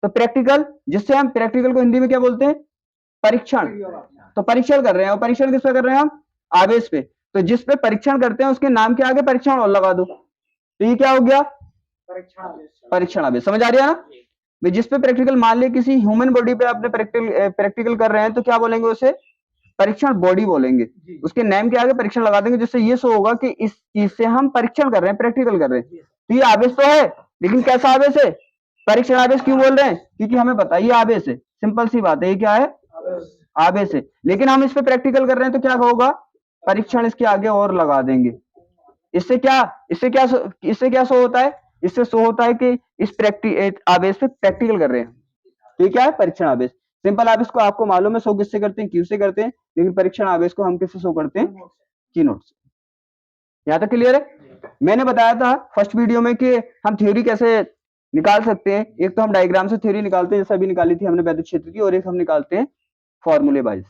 तो प्रैक्टिकल, जिससे हम प्रैक्टिकल को हिंदी में क्या बोलते हैं, परीक्षण। तो परीक्षण कर रहे हैं, और परीक्षण किस पे कर रहे हैं हम, आवेश पे। तो जिस पे परीक्षण करते हैं उसके नाम के आगे परीक्षण और लगा दो, तो ये क्या हो गया, परीक्षण आवेश। समझ आ रही है ना। जिस पे प्रैक्टिकल, मान लिया किसी ह्यूमन बॉडी पे आपने प्रैक्टिकल कर रहे हैं तो क्या बोलेंगे उसे, परीक्षण बॉडी बोलेंगे, उसके नेम के आगे परीक्षण लगा देंगे, जिससे ये शो होगा कि इस चीज से हम परीक्षण कर रहे हैं, प्रैक्टिकल कर रहे हैं। तो ये आवेश तो है, लेकिन कैसा आवेश है? परीक्षण आवेश क्यों बोल रहे हैं? क्योंकि हमें पता है ये आवेश है, सिंपल सी बात है, ये क्या है? आवेश है। लेकिन हम इस पे प्रैक्टिकल कर रहे हैं तो क्या होगा? परीक्षण इसके आगे और लगा देंगे। इससे क्या शो होता है? इससे शो होता है कि इस आवेश पे प्रैक्टिकल कर रहे हैं। तो ये क्या है? परीक्षण आवेश। सिंपल आवेश को आपको मालूम है शो किससे करते हैं? क्यू से करते हैं, लेकिन परीक्षण आवेश को हम किससे शो करते हैं? की नोट से। यहां तक क्लियर है? मैंने बताया था फर्स्ट वीडियो में कि हम थ्योरी कैसे निकाल सकते हैं। एक तो हम डायग्राम से थ्योरी निकालते हैं, जैसे अभी निकाली थी हमने वैद्युत क्षेत्र की, और एक हम निकालते हैं फॉर्मूले वाइज।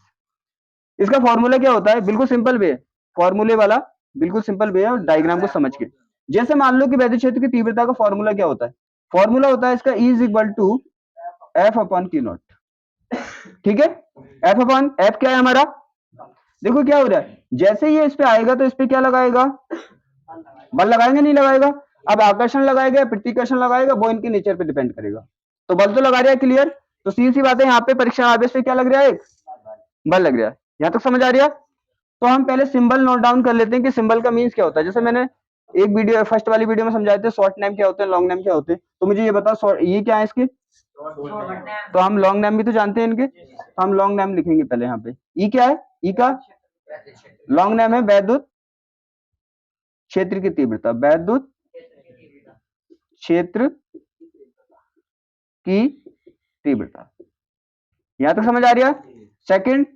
इसका फॉर्मूला क्या होता है? बिल्कुल सिंपल वे है, फॉर्मूले वाला बिल्कुल सिंपल वे है, और डायग्राम को समझ के। जैसे मान लो कि वैद्युत क्षेत्र की तीव्रता का फॉर्मूला क्या होता है? फॉर्मूला होता है इसका E is equal to F upon Q naught. ठीक है, एफ क्या है हमारा? देखो क्या हो रहा है, जैसे ये इस पे आएगा तो इस पे क्या लगाएगा? बल लगाएंगे, नहीं लगाएगा? अब आकर्षण लगाएगा, प्रतिकर्षण लगाएगा, वो इनके नेचर पे डिपेंड करेगा। तो बल तो लगा रहा है, क्लियर? तो सीधी सी बात है, यहाँ पे परीक्षण आवेश पे क्या लग रहा है? बल लग रहा है। यहाँ तक समझ आ रही है? तो हम पहले सिंबल नोट डाउन कर लेते हैं कि सिंबल का मीन्स क्या होता है। जैसे मैंने एक वीडियो, फर्स्ट वाली वीडियो में समझाए थे शॉर्ट नेम क्या होते हैं, लॉन्ग नेम क्या होते हैं। तो मुझे ये बताओ, ये क्या है इसके? तो हम लॉन्ग नेम भी तो जानते हैं इनके, तो हम लॉन्ग नेम लिखेंगे पहले यहाँ पे। ई क्या है? ई का लॉन्ग नेम है वैद्युत क्षेत्र की तीव्रता, वैद्युत क्षेत्र की तीव्रता। यहां तक समझ आ रही है? सेकंड,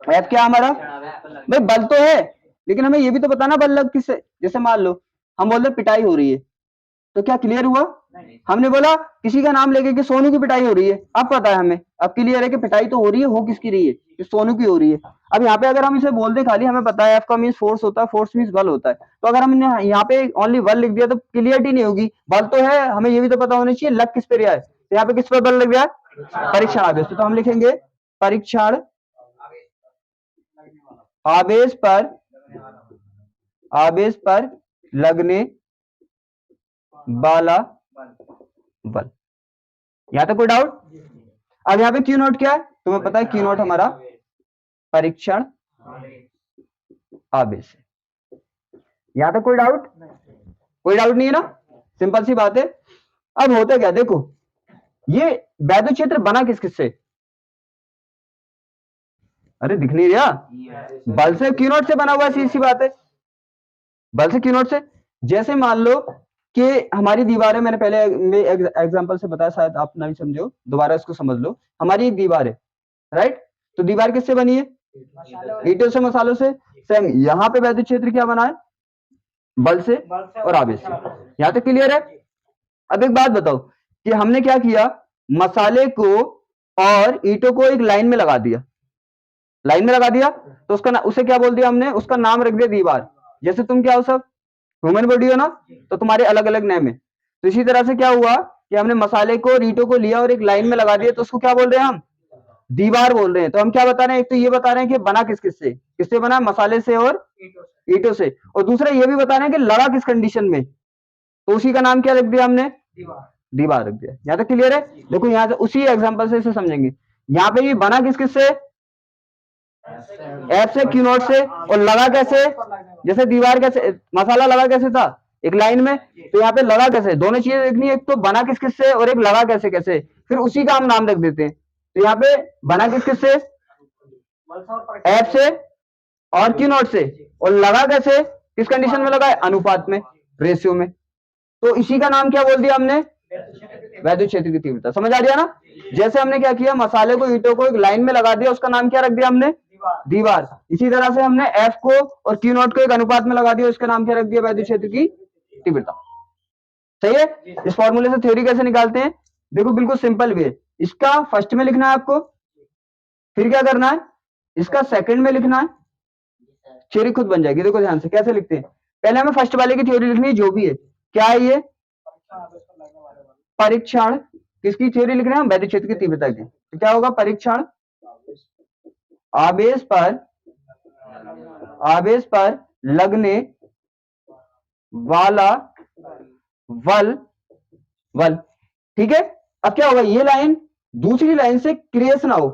एफ क्या हमारा? भाई बल तो है, लेकिन हमें ये भी तो बताना बल लग किससे। जैसे मान लो हम बोल रहे पिटाई हो रही है, तो क्या क्लियर हुआ? हमने बोला किसी का नाम लेके कि सोनू की पिटाई हो रही है, अब पता है हमें, अब क्लियर है कि पिटाई तो हो रही है, हो किसकी रही है? कि सोनू की हो रही है। अब यहाँ पे अगर हम इसे बोल दे खाली, हमें पता है एफ का मीन्स फोर्स होता है, फोर्स मीन्स बल होता है। तो अगर हमने यहाँ पे ओनली बल लिख दिया तो क्लियरिटी नहीं होगी। बल तो है, हमें ये भी तो पता होना चाहिए लग किस पे रहा है। तो यहाँ पे किस पर बल लग रहा है? परीक्षण आवेश। तो हम लिखेंगे परीक्षण आवेश पर लगने वाला बल। यहां तक कोई डाउट? अब यहाँ पे क्यू नॉट क्या है? तुम्हें पता है क्यू नॉट हमारा परीक्षण आवेश है। यहां तक कोई डाउट? कोई डाउट नहीं है ना? सिंपल सी बात है। अब होता क्या, देखो ये वैद्युत क्षेत्र बना किस किस से? अरे दिख नहीं रहा? बल से, क्यू नॉट से बना हुआ है, सीधी सी बात है, बल से क्यू नॉट से। जैसे मान लो कि हमारी दीवार है, मैंने पहले एग्जांपल से बताया, शायद आप नहीं समझो, दोबारा इसको समझ लो। हमारी एक दीवार है, राइट? तो दीवार किससे बनी है? ईंटों से, मसालों से। सेम यहाँ पे वैद्युत क्षेत्र क्या बना है? बल से और आवेश से। यहाँ तक क्लियर है? अब एक बात बताओ कि हमने क्या किया, मसाले को और ईंटों को एक लाइन में लगा दिया, लाइन में लगा दिया, तो उसका उसे क्या बोल दिया हमने? उसका नाम रख दिया दीवार। जैसे तुम क्या हो, सब ह्यूमन बॉडी हो ना, तो तुम्हारे अलग अलग नेम है। तो इसी तरह से क्या हुआ कि हमने मसाले को और ईंटों को लिया और एक लाइन में लगा दिया, तो उसको क्या बोल रहे हैं हम? दीवार बोल रहे हैं। तो हम क्या बता रहे हैं? एक तो ये बता रहे हैं कि बना किस किस से, किससे बना? मसाले से और ईंटों से। और दूसरा ये भी बता रहे हैं कि लगा किस कंडीशन में, तो उसी का नाम क्या रख दिया हमने? दीवार रख दिया। यहाँ तक क्लियर है? देखो यहाँ से उसी एग्जांपल से इसे समझेंगे। यहाँ पे भी बना किस किस से? एफ से, क्यू नॉट से। और लगा कैसे? जैसे दीवार कैसे, मसाला लगा कैसे था? एक लाइन में। तो यहाँ पे लगा कैसे? दोनों चीजें देखनी है, एक तो बना किस किस से और एक लगा कैसे कैसे, फिर उसी का हम नाम रख देते हैं। तो यहाँ पे बना किस किस से? एफ से और क्यू नॉट से। और लगा कैसे, किस कंडीशन में लगा है? अनुपात में, रेशियो में। तो इसी का नाम क्या बोल दिया हमने? वैद्युत क्षेत्र की तीव्रता। समझ आ रही है ना? जैसे हमने क्या किया, मसाले को, ईंटों को एक लाइन में लगा दिया, उसका नाम क्या रख दिया हमने? दीवार। इसी तरह से हमने एफ को और क्यू नॉट को एक अनुपात में लगा दिया, उसका नाम क्या रख दिया? वैद्युत क्षेत्र की तीव्रता। सही है? इस फॉर्मूले से थ्योरी कैसे निकालते हैं? देखो बिल्कुल सिंपल वे। इसका फर्स्ट में लिखना है आपको, फिर क्या करना है? इसका सेकंड में लिखना है, थ्योरी खुद बन जाएगी। देखो ध्यान से कैसे लिखते हैं। पहले हमें फर्स्ट वाले की थ्योरी लिखनी है, जो भी है। क्या है ये? परीक्षण किसकी थ्योरी लिख रहे हैं हम? वैद्युत क्षेत्र की तीव्रता की। तो क्या होगा? परीक्षण आवेश पर लगने वाला बल। ठीक है? अब क्या होगा, ये लाइन दूसरी लाइन से क्रिएस ना हो,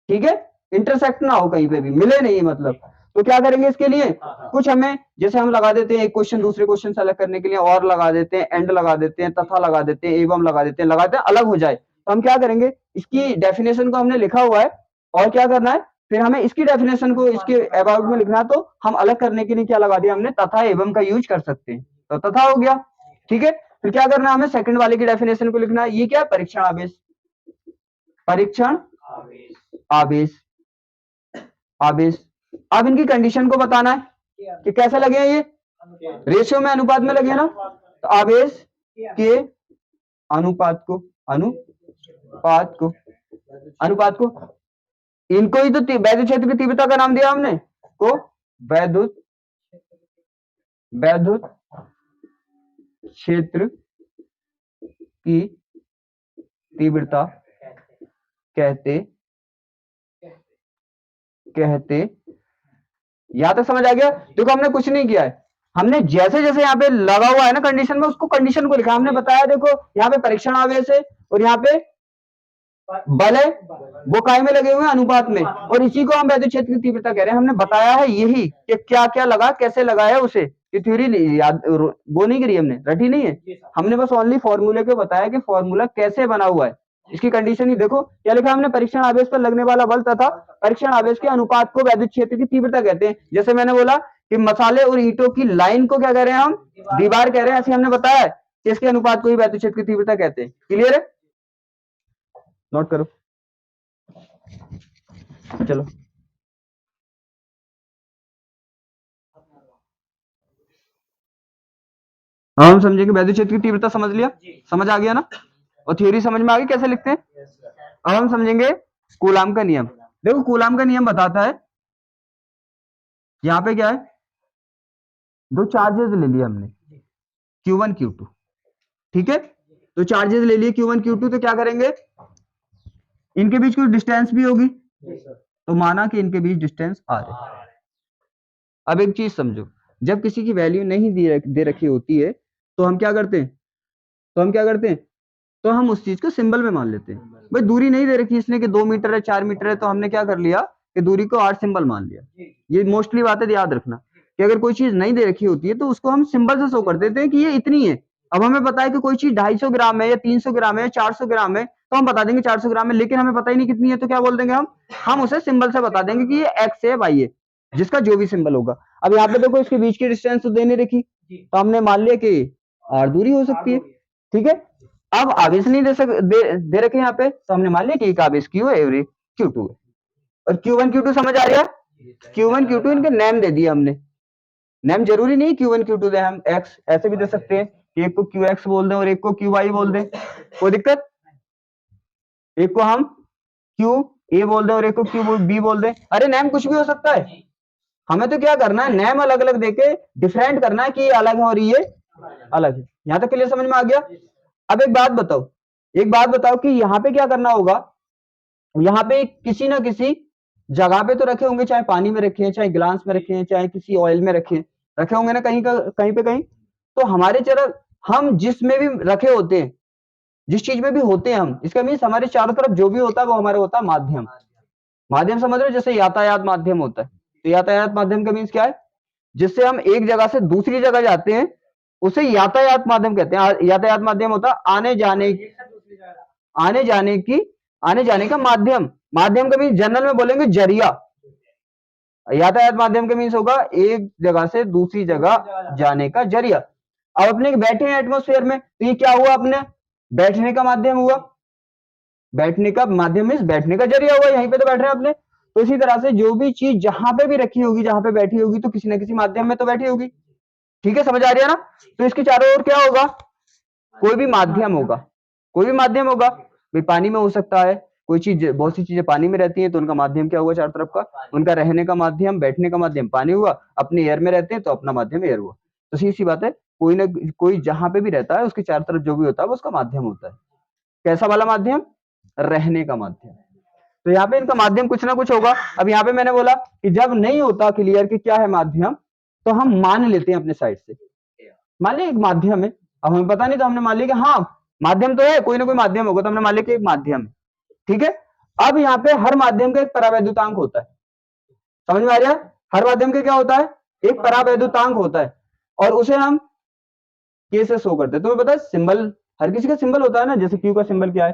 ठीक है? इंटरसेक्ट ना हो, कहीं पे भी मिले नहीं, मतलब तो क्या करेंगे इसके लिए, कुछ हमें जैसे हम लगा देते हैं एक क्वेश्चन दूसरे क्वेश्चन से अलग करने के लिए, और लगा देते हैं, एंड लगा देते हैं, तथा लगा देते हैं, एवं लगा देते हैं, लगाते हैं अलग हो जाए, तो हम क्या करेंगे, इसकी डेफिनेशन को हमने लिखा हुआ है, और क्या करना है फिर हमें इसकी डेफिनेशन को इसके अबाउट में लिखना है, तो हम अलग करने के लिए क्या लगा दिया हमने, तथा एवं का यूज कर सकते हैं, तो तथा हो गया। ठीक है, फिर क्या करना है हमें, सेकंड वाले की डेफिनेशन को लिखना है, ये क्या है, परीक्षण आवेश, परीक्षण आवेश, आवेश। अब इनकी कंडीशन को बताना है कि कैसे लगे हैं, ये रेशियो में अनुपात में लगे ना, तो आवेश के अनुपात को, अनुपात को, अनुपात को, इनको ही तो वैद्युत क्षेत्र की तीव्रता का नाम दिया हमने, को वैद्युत, वैद्युत क्षेत्र की तीव्रता कहते, कहते, यहां तक समझ आ गया। देखो हमने कुछ नहीं किया है, हमने जैसे जैसे यहाँ पे लगा हुआ है ना कंडीशन में, उसको कंडीशन को लिखा, हमने बताया देखो यहाँ पे परीक्षण आवेश है और यहाँ पे बल है, वो काय में लगे हुए हैं, अनुपात में, और इसी को हम वैद्युत क्षेत्र की तीव्रता कह रहे हैं। हमने बताया है यही कि क्या क्या लगा, कैसे लगाया उसे, ये थ्योरी याद वो नहीं करी हमने, रटी नहीं है, हमने बस ओनली फॉर्मूले को बताया कि फॉर्मूला कैसे बना हुआ है। इसकी कंडीशन ही देखो क्या लिखा हमने, परीक्षण आवेश पर लगने वाला बल तथा परीक्षण आवेश के अनुपात को वैद्युत क्षेत्र की तीव्रता कहते हैं। जैसे मैंने बोला कि मसाले और ईंटों की लाइन को क्या कह रहे हैं हम, दीवार कह रहे हैं, ऐसे हमने बताया कि इसके अनुपात को ही वैद्युत क्षेत्र की तीव्रता कहते हैं। क्लियर है, नोट करो, चलो हम समझेंगे वैद्युत क्षेत्र की तीव्रता, समझ लिया, समझ आ गया ना, और थ्योरी समझ में आ गई कैसे लिखते हैं। अब हम समझेंगे कूलाम का नियम। देखो कूलाम का नियम बताता है, यहाँ पे क्या है, दो चार्जेस ले लिए हमने Q1 Q2, ठीक है, तो चार्जेस ले लिए Q1 Q2, तो क्या करेंगे, इनके बीच कुछ डिस्टेंस भी होगी, तो माना कि इनके बीच डिस्टेंस R है। अब एक चीज समझो, जब किसी की वैल्यू नहीं दे रखी होती है, तो हम क्या करते हैं, तो हम क्या करते हैं, तो हम उस चीज को सिंबल में मान लेते हैं। भाई दूरी नहीं दे रखी इसने कि 2 मीटर है 4 मीटर है, तो हमने क्या कर लिया कि दूरी को R सिंबल मान लिया। ये मोस्टली बात है, याद रखना कि अगर कोई चीज नहीं दे रखी होती है तो उसको हम सिंबल से शो कर देते हैं कि ये इतनी है। अब हमें पता है कि कोई चीज 250 ग्राम है या 300 ग्राम है या 400 ग्राम है, तो हम बता देंगे 400 ग्राम है, लेकिन हमें पता ही नहीं कितनी है, तो क्या बोल देंगे हम उसे सिंबल से बता देंगे कि ये एक्स है, वाई है, जिसका जो भी सिंबल होगा। अब यहाँ पे देखो इसके बीच की डिस्टेंस तो दे नहीं रखी, तो हमने मान लिया कि R दूरी हो सकती है, ठीक है। अब आवेश नहीं दे रखे यहाँ पे, तो हमने मान लिया कि एक आवेश Q है और एक Q2 है, और Q1 Q2 समझ आ रहा है। Q1 Q2 इनके नेम दे दिए हमने, नेम जरूरी नहीं Q1 Q2 दे, हम x ऐसे भी दे सकते हैं कि एक को QX बोल दें और एक को QY बोल दें, कोई दिक्कत, एक को हम QA बोल दें और एक को QB बोल दें, अरे नेम कुछ भी हो सकता है। हमें तो क्या करना है, नेम अलग अलग देके डिफरेंट करना है कि ये अलग है और ये अलग है। यहां तक क्लियर समझ में आ गया। अब एक बात बताओ, एक बात बताओ कि यहाँ पे क्या करना होगा, यहाँ पे किसी ना किसी जगह पे तो रखे होंगे, चाहे पानी में रखे हैं, चाहे गिलास में रखे हैं, चाहे किसी ऑयल में रखे होंगे ना, कहीं पे कहीं। तो हमारे तरफ हम जिसमें भी रखे होते हैं, जिस चीज में भी होते हैं हम, इसका मीन्स हमारे चारों तरफ जो भी होता है वो हमारे होता है माध्यम। माध्यम समझ रहे हो, जैसे यातायात माध्यम होता है, तो यातायात माध्यम का मीन्स क्या है, जिससे हम एक जगह से दूसरी जगह जाते हैं उसे यातायात माध्यम कहते हैं। यातायात माध्यम होता है आने जाने की आने जाने का माध्यम। माध्यम का मीन्स जनरल में बोलेंगे जरिया। यातायात माध्यम का मीन्स होगा एक जगह से दूसरी जगह जाने का जरिया। अब अपने बैठे हैं एटमोस्फेयर में, तो ये क्या हुआ, अपने बैठने का माध्यम हुआ, बैठने का माध्यम मीन्स बैठने का जरिया हुआ, यहीं पे तो बैठ रहे हैं अपने। तो इसी तरह से जो भी चीज जहां पे भी रखी होगी, जहां पे बैठी होगी, तो किसी ना किसी माध्यम में तो बैठी होगी। ठीक है, समझ आ रही है ना। तो इसके चारों ओर क्या होगा, कोई भी माध्यम होगा, कोई भी माध्यम होगा। भाई पानी में हो सकता है, कोई चीज, बहुत सी चीजें पानी में रहती हैं, तो उनका माध्यम क्या हुआ, चारों तरफ का उनका रहने का माध्यम, बैठने का माध्यम पानी हुआ। अपने एयर में रहते हैं तो अपना माध्यम एयर हुआ। तो सीधी सी बात है, कोई ना कोई जहां पे भी रहता है उसके चारों तरफ जो भी होता है वो उसका माध्यम होता है। कैसा वाला माध्यम, रहने का माध्यम। तो यहाँ पे इनका माध्यम कुछ ना कुछ होगा। अब यहाँ पे मैंने बोला कि जब नहीं होता क्लियर कि क्या है माध्यम, तो हम मान लेते हैं अपने साइड से, मान लिया एक माध्यम है। अब हमें पता नहीं, तो हमने मान लिया कि हाँ माध्यम तो है, कोई ना कोई माध्यम होगा, तो हमने मान लिया कि एक माध्यम है, ठीक है। अब यहाँ पे हर माध्यम का एक परावैद्युतांक होता है, समझ में आ रहा है? हर माध्यम का क्या होता है? एक परावैद्युतांक होता है, और उसे हम के से शो करते हैं। तुम्हें पता है सिंबल, हर किसी का सिंबल होता है ना, जैसे क्यू का सिंबल क्या है?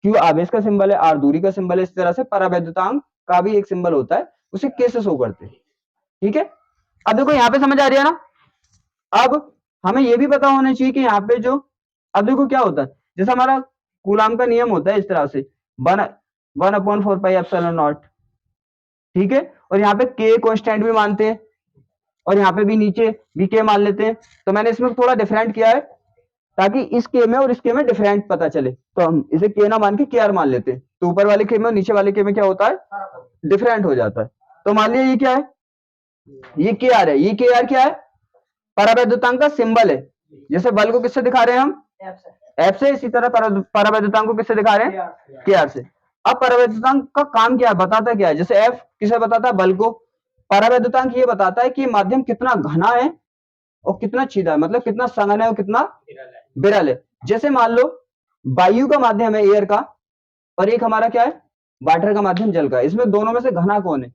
क्यू आवेश का सिंबल है, आर दूरी का सिंबल है, इस तरह से परावैद्युतांक का भी एक सिंबल होता है, उसे के से शो करते हैं। ठीक है, अब देखो यहाँ पे समझ आ रही है ना? अब हमें यह भी पता होना चाहिए कि यहाँ पे जो, अब देखो क्या होता है, जैसे हमारा कूलाम का नियम होता है इस तरह से, 1/4πε0, ठीक है, और यहाँ पे के कांस्टेंट भी मानते हैं, और यहाँ पे भी नीचे भी के मान लेते हैं। तो मैंने इसमें थोड़ा डिफरेंट किया है ताकि इस के में और इस के में डिफरेंट पता चले, तो हम इसे के ना मान के के आर मान लेते हैं, तो ऊपर वाले के में और नीचे वाले के में क्या होता है? डिफरेंट हो जाता है। तो मान लिया ये क्या है? ये के आर है। ये के आर क्या है? परावैद्युतांक का सिंबल है। जैसे बल को किससे दिखा रहे हैं हम? एफ से। इसी तरह परावैद्युतांक को किससे दिखा रहे हैं? के आर से। अब परावैद्युतांक का काम क्या है, बताता क्या है? जैसे एफ किसे बताता है? बल को। परावैद्युतांक ये बताता है कि माध्यम कितना घना है और कितना छीदा है, मतलब कितना सघन है और कितना विरल है। जैसे मान लो वायु का माध्यम है एयर का, और एक हमारा क्या है? वाटर का माध्यम जल का। इसमें दोनों में से घना कौन है?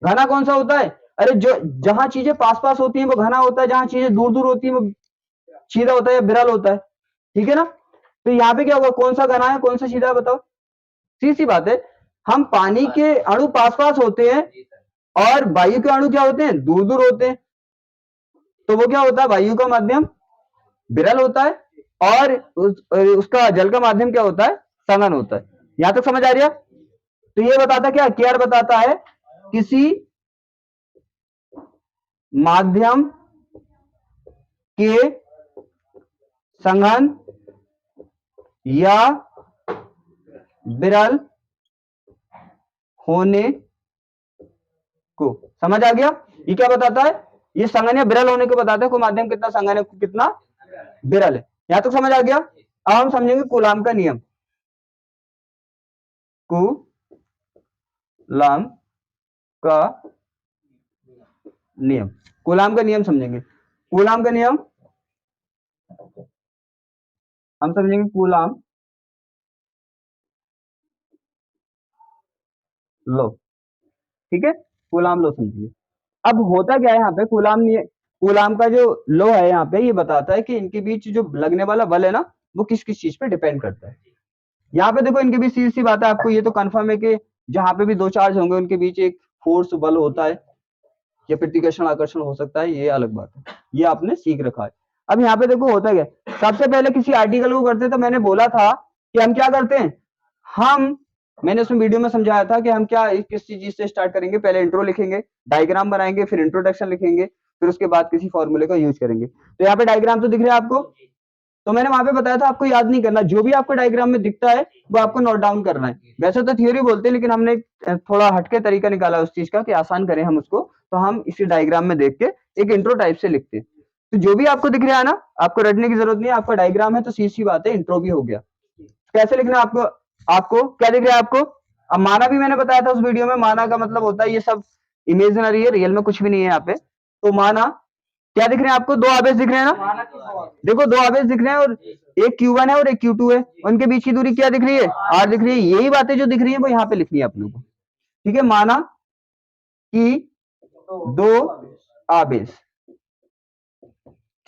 घना कौन सा होता है? अरे जो जहां चीजें पास पास होती हैं वो घना होता है, जहां चीजें दूर दूर होती हैं वो सीधा होता है या विरल होता है। ठीक है ना? तो यहाँ पे क्या होगा? कौन सा घना है, कौन सा सीधा है, बताओ? सीधी सी बात है, हम पानी के अणु पास पास होते हैं और वायु के अणु क्या होते हैं? दूर दूर होते हैं। तो वो क्या होता है? वायु का माध्यम विरल होता है, और उसका जल का माध्यम क्या होता है? सघन होता है। यहां तक समझ आ रही है? तो ये बताता क्या? केआर बताता है किसी माध्यम के सघन या विरल होने को। समझ आ गया? ये क्या बताता है? ये सघन या विरल होने को बताता है, कोई माध्यम कितना सघन है, कितना विरल है। यहां तक समझ आ गया? अब हम समझेंगे कूलाम का नियम। कूलाम का नियम, कूलाम का नियम समझेंगे। कूलाम का नियम हम समझेंगे, कूलाम लो। ठीक है, कूलाम लो समझिए। अब होता क्या है यहाँ पे? कूलाम का जो लो है यहाँ पे, ये बताता है कि इनके बीच जो लगने वाला बल है ना, वो किस किस चीज पे डिपेंड करता है। यहाँ पे देखो इनके बीच सीधी सी बात है, आपको ये तो कंफर्म है कि जहां पे भी दो चार्ज होंगे उनके बीच एक फोर्स बल होता है, या प्रतिकर्षण आकर्षण हो सकता है, ये अलग बात है, ये आपने सीख रखा है। अब यहाँ पे देखो होता क्या, सबसे पहले किसी आर्टिकल को करते तो मैंने बोला था कि हम क्या करते हैं, हम मैंने उसमें वीडियो में समझाया था कि हम क्या किस चीज से स्टार्ट करेंगे। पहले इंट्रो लिखेंगे, डायग्राम बनाएंगे, फिर इंट्रोडक्शन लिखेंगे, फिर उसके बाद किसी फॉर्मूले का यूज करेंगे। तो यहाँ पे डायग्राम तो दिख रहा है आपको, तो मैंने वहां पे बताया था आपको याद नहीं करना, जो भी आपको डायग्राम में दिखता है वो आपको नोट डाउन करना है। वैसे तो थ्योरी बोलते हैं, लेकिन हमने थोड़ा हटके तरीका निकाला उस चीज का कि आसान करें हम उसको, तो हम इसी डायग्राम में देख के एक इंट्रो टाइप से लिखते हैं। तो जो भी आपको दिख रहा है ना, आपको रटने की जरूरत नहीं है, आपका डायग्राम है तो सीधी सी बात है, इंट्रो भी हो गया। कैसे लिखना है आपको? आपको क्या दिख रहा है आपको? अब माना भी मैंने बताया था उस वीडियो में, माना का मतलब होता है ये सब इमेजिनरी है, रियल में कुछ भी नहीं है यहाँ पे। तो माना क्या दिख रहे हैं आपको? दो आवेश दिख रहे हैं ना, देखो दो आवेश दिख रहे हैं, और एक Q1 है और एक Q2 है, उनके बीच की दूरी क्या दिख रही है? R दिख रही है। यही बातें जो दिख रही है वो यहाँ पे लिखनी है अपने को। ठीक है, माना कि दो आवेश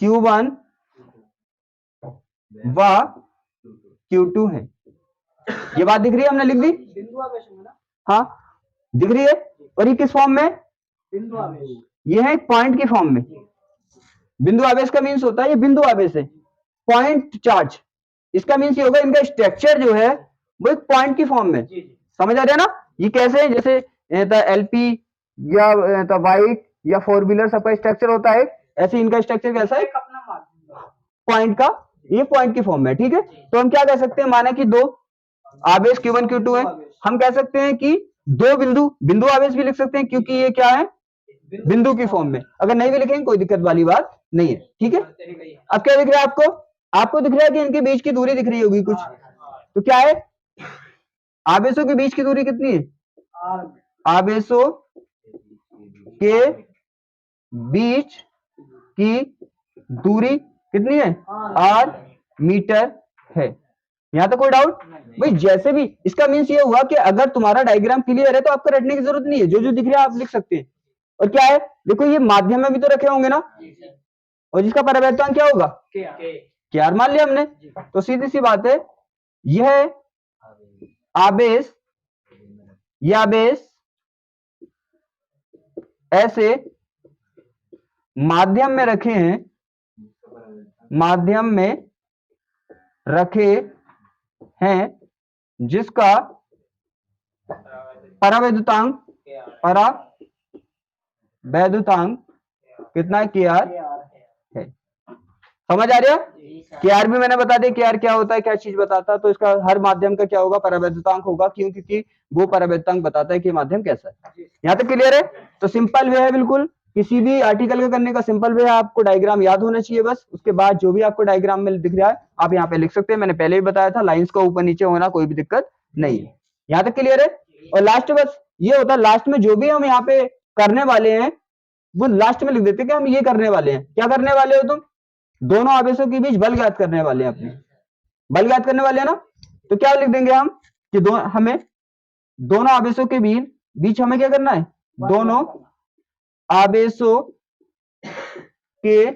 Q1 व Q2 है, ये बात दिख रही है, हमने लिख दी। हाँ दिख रही है, और ये किस फॉर्म में? ये है पॉइंट के फॉर्म में। बिंदु आवेश का मीन्स होता है, ये बिंदु आवेश है, पॉइंट चार्ज। इसका मीन्स ये होगा, इनका स्ट्रक्चर जो है वो एक पॉइंट की फॉर्म में। समझ आ रहा है ना? ये कैसे है? जैसे एलपी या बाइक या फोर व्हीलर सबका स्ट्रक्चर होता है, ऐसे इनका स्ट्रक्चर कैसा है? पॉइंट का, ये पॉइंट की फॉर्म में। ठीक है, तो हम क्या कह सकते हैं, माना कि दो आवेश Q1 Q2 है, हम कह सकते हैं कि दो बिंदु, बिंदु आवेश भी लिख सकते हैं, क्योंकि ये क्या है? बिंदु की फॉर्म में। अगर नहीं भी लिखेंगे कोई दिक्कत वाली बात नहीं है। ठीक है, अब क्या दिख रहा है आपको? आपको दिख रहा है कि इनके बीच की दूरी दिख रही होगी कुछ, तो क्या है? आवेशों के बीच की दूरी कितनी है? आवेशों के बीच की दूरी कितनी है? R मीटर है। यहाँ तो कोई डाउट भाई? जैसे भी इसका मीन्स ये हुआ कि अगर तुम्हारा डायग्राम क्लियर है तो आपको रटने की जरूरत नहीं है, जो जो दिख रहा है आप लिख सकते हैं। और क्या है, देखो ये माध्यम में भी तो रखे होंगे ना, और जिसका परावर्तन क्या होगा, के आर मान लिया हमने। तो सीधी सी बात है, यह आवेश, ये आवेश ऐसे माध्यम में रखे हैं, माध्यम में रखे हैं जिसका परावैद्युतांक, परावैद्युतांक कितना है, के आर है। समझ आ रहा है? के आर भी मैंने बता दिया, के आर क्या होता है, क्या चीज बताता है। तो इसका हर माध्यम का क्या होगा, परावैद्युतांक होगा। क्यों? क्योंकि वो परावैद्युतांक बताता है कि माध्यम कैसा है। यहाँ तक क्लियर है? तो सिंपल वे है, बिल्कुल किसी भी आर्टिकल का करने का सिंपल वे है। आपको डायग्राम याद होना चाहिए बस, उसके बाद जो भी आपको डायग्राम में दिख रहा है आप यहाँ पे लिख सकते हैं। मैंने पहले भी बताया था, लाइंस का ऊपर नीचे होना कोई भी दिक्कत नहीं है। यहाँ तक क्लियर है? और लास्ट बस ये होता है, लास्ट में जो भी हम यहाँ पे करने वाले हैं वो लास्ट में लिख देते कि हम ये करने वाले हैं। क्या करने वाले हो तुम? दोनों आवेशों के बीच बल ज्ञात करने वाले हैं, अपने बल ज्ञात करने वाले हैं ना। तो क्या लिख देंगे हम कि हमें दोनों आवेशों के बीच हमें क्या करना है, दोनों आवेशों के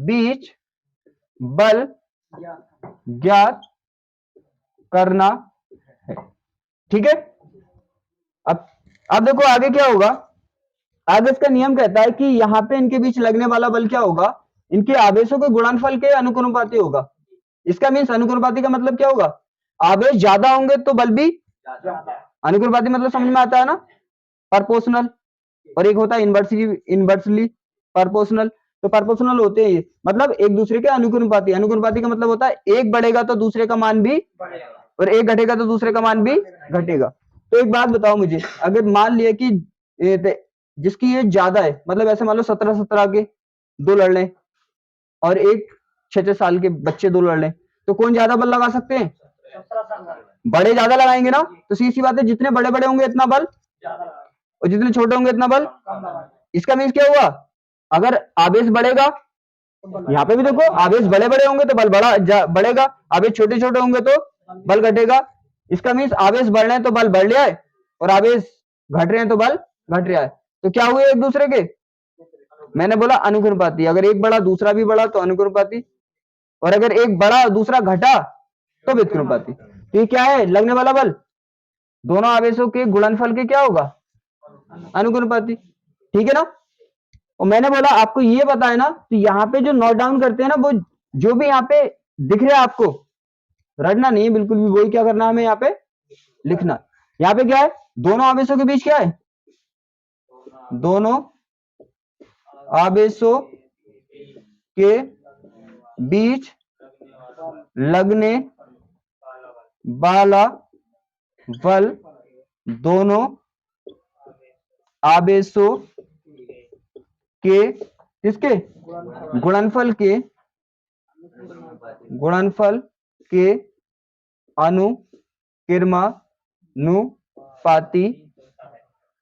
बीच बल ज्ञात करना है। ठीक है? अब देखो आगे क्या होगा। आगे इसका नियम कहता है कि यहाँ पे इनके बीच लगने वाला बल क्या होगा, इनके आवेशों के गुणनफल के अनुक्रमानुपाती होगा। इसका मीन्स अनुक्रमानुपाती का मतलब क्या होगा, आवेश ज्यादा होंगे तो बल भी, अनुक्रमानुपाती मतलब समझ में आता है ना, प्रोपोर्शनल। और एक होता है इनवर्सली प्रोपोर्शनल। तो प्रोपोर्शनल होते हैं ये, मतलब एक दूसरे के अनुक्रमानुपाती। अनुक्रमानुपाती का मतलब होता है एक बढ़ेगा तो दूसरे का मान भी, और एक घटेगा तो दूसरे का मान भी घटेगा। तो एक बात बताओ मुझे, अगर मान लिया कि जिसकी एज ज्यादा है, मतलब ऐसे मान लो 17 के दो लड़ लें और एक 6 साल के बच्चे दो लड़ लें, तो कौन ज्यादा बल लगा सकते हैं? बड़े ज्यादा लगाएंगे ना। तो सीधी बात है, जितने बड़े बड़े होंगे इतना बल, और जितने छोटे होंगे इतना बल। इसका मीन्स क्या हुआ, अगर आवेश बढ़ेगा, यहाँ पे भी देखो आवेश बड़े बड़े होंगे तो बल बढ़ेगा, आवेश छोटे छोटे होंगे तो बल घटेगा। इसका मीन्स आवेश बढ़ रहे हैं तो बल बढ़ रहा है, और आवेश घट रहे हैं तो बल घट रहा है। तो क्या हुए एक दूसरे के, मैंने बोला अनुक्रमानुपाती। अगर एक बढ़ा दूसरा भी बढ़ा तो अनुक्रमानुपाती, और अगर एक बढ़ा दूसरा घटा तो व्युत्क्रमानुपाती। तो ये क्या है, लगने वाला बल दोनों आवेशों के गुणनफल के क्या होगा, अनुक्रमानुपाती। ठीक है ना? और मैंने बोला आपको ये पता है ना, तो यहाँ पे जो नोट डाउन करते हैं ना, वो जो भी यहाँ पे दिख रहा है आपको, रटना नहीं है बिल्कुल भी, वही क्या करना है हमें यहाँ पे लिखना। यहाँ पे क्या है, दोनों आवेशों के बीच क्या है, दोनों आवेशों के बीच लगने वाला बल दोनों आवेशों के किसके, गुणनफल के अनुक्रमानुपाती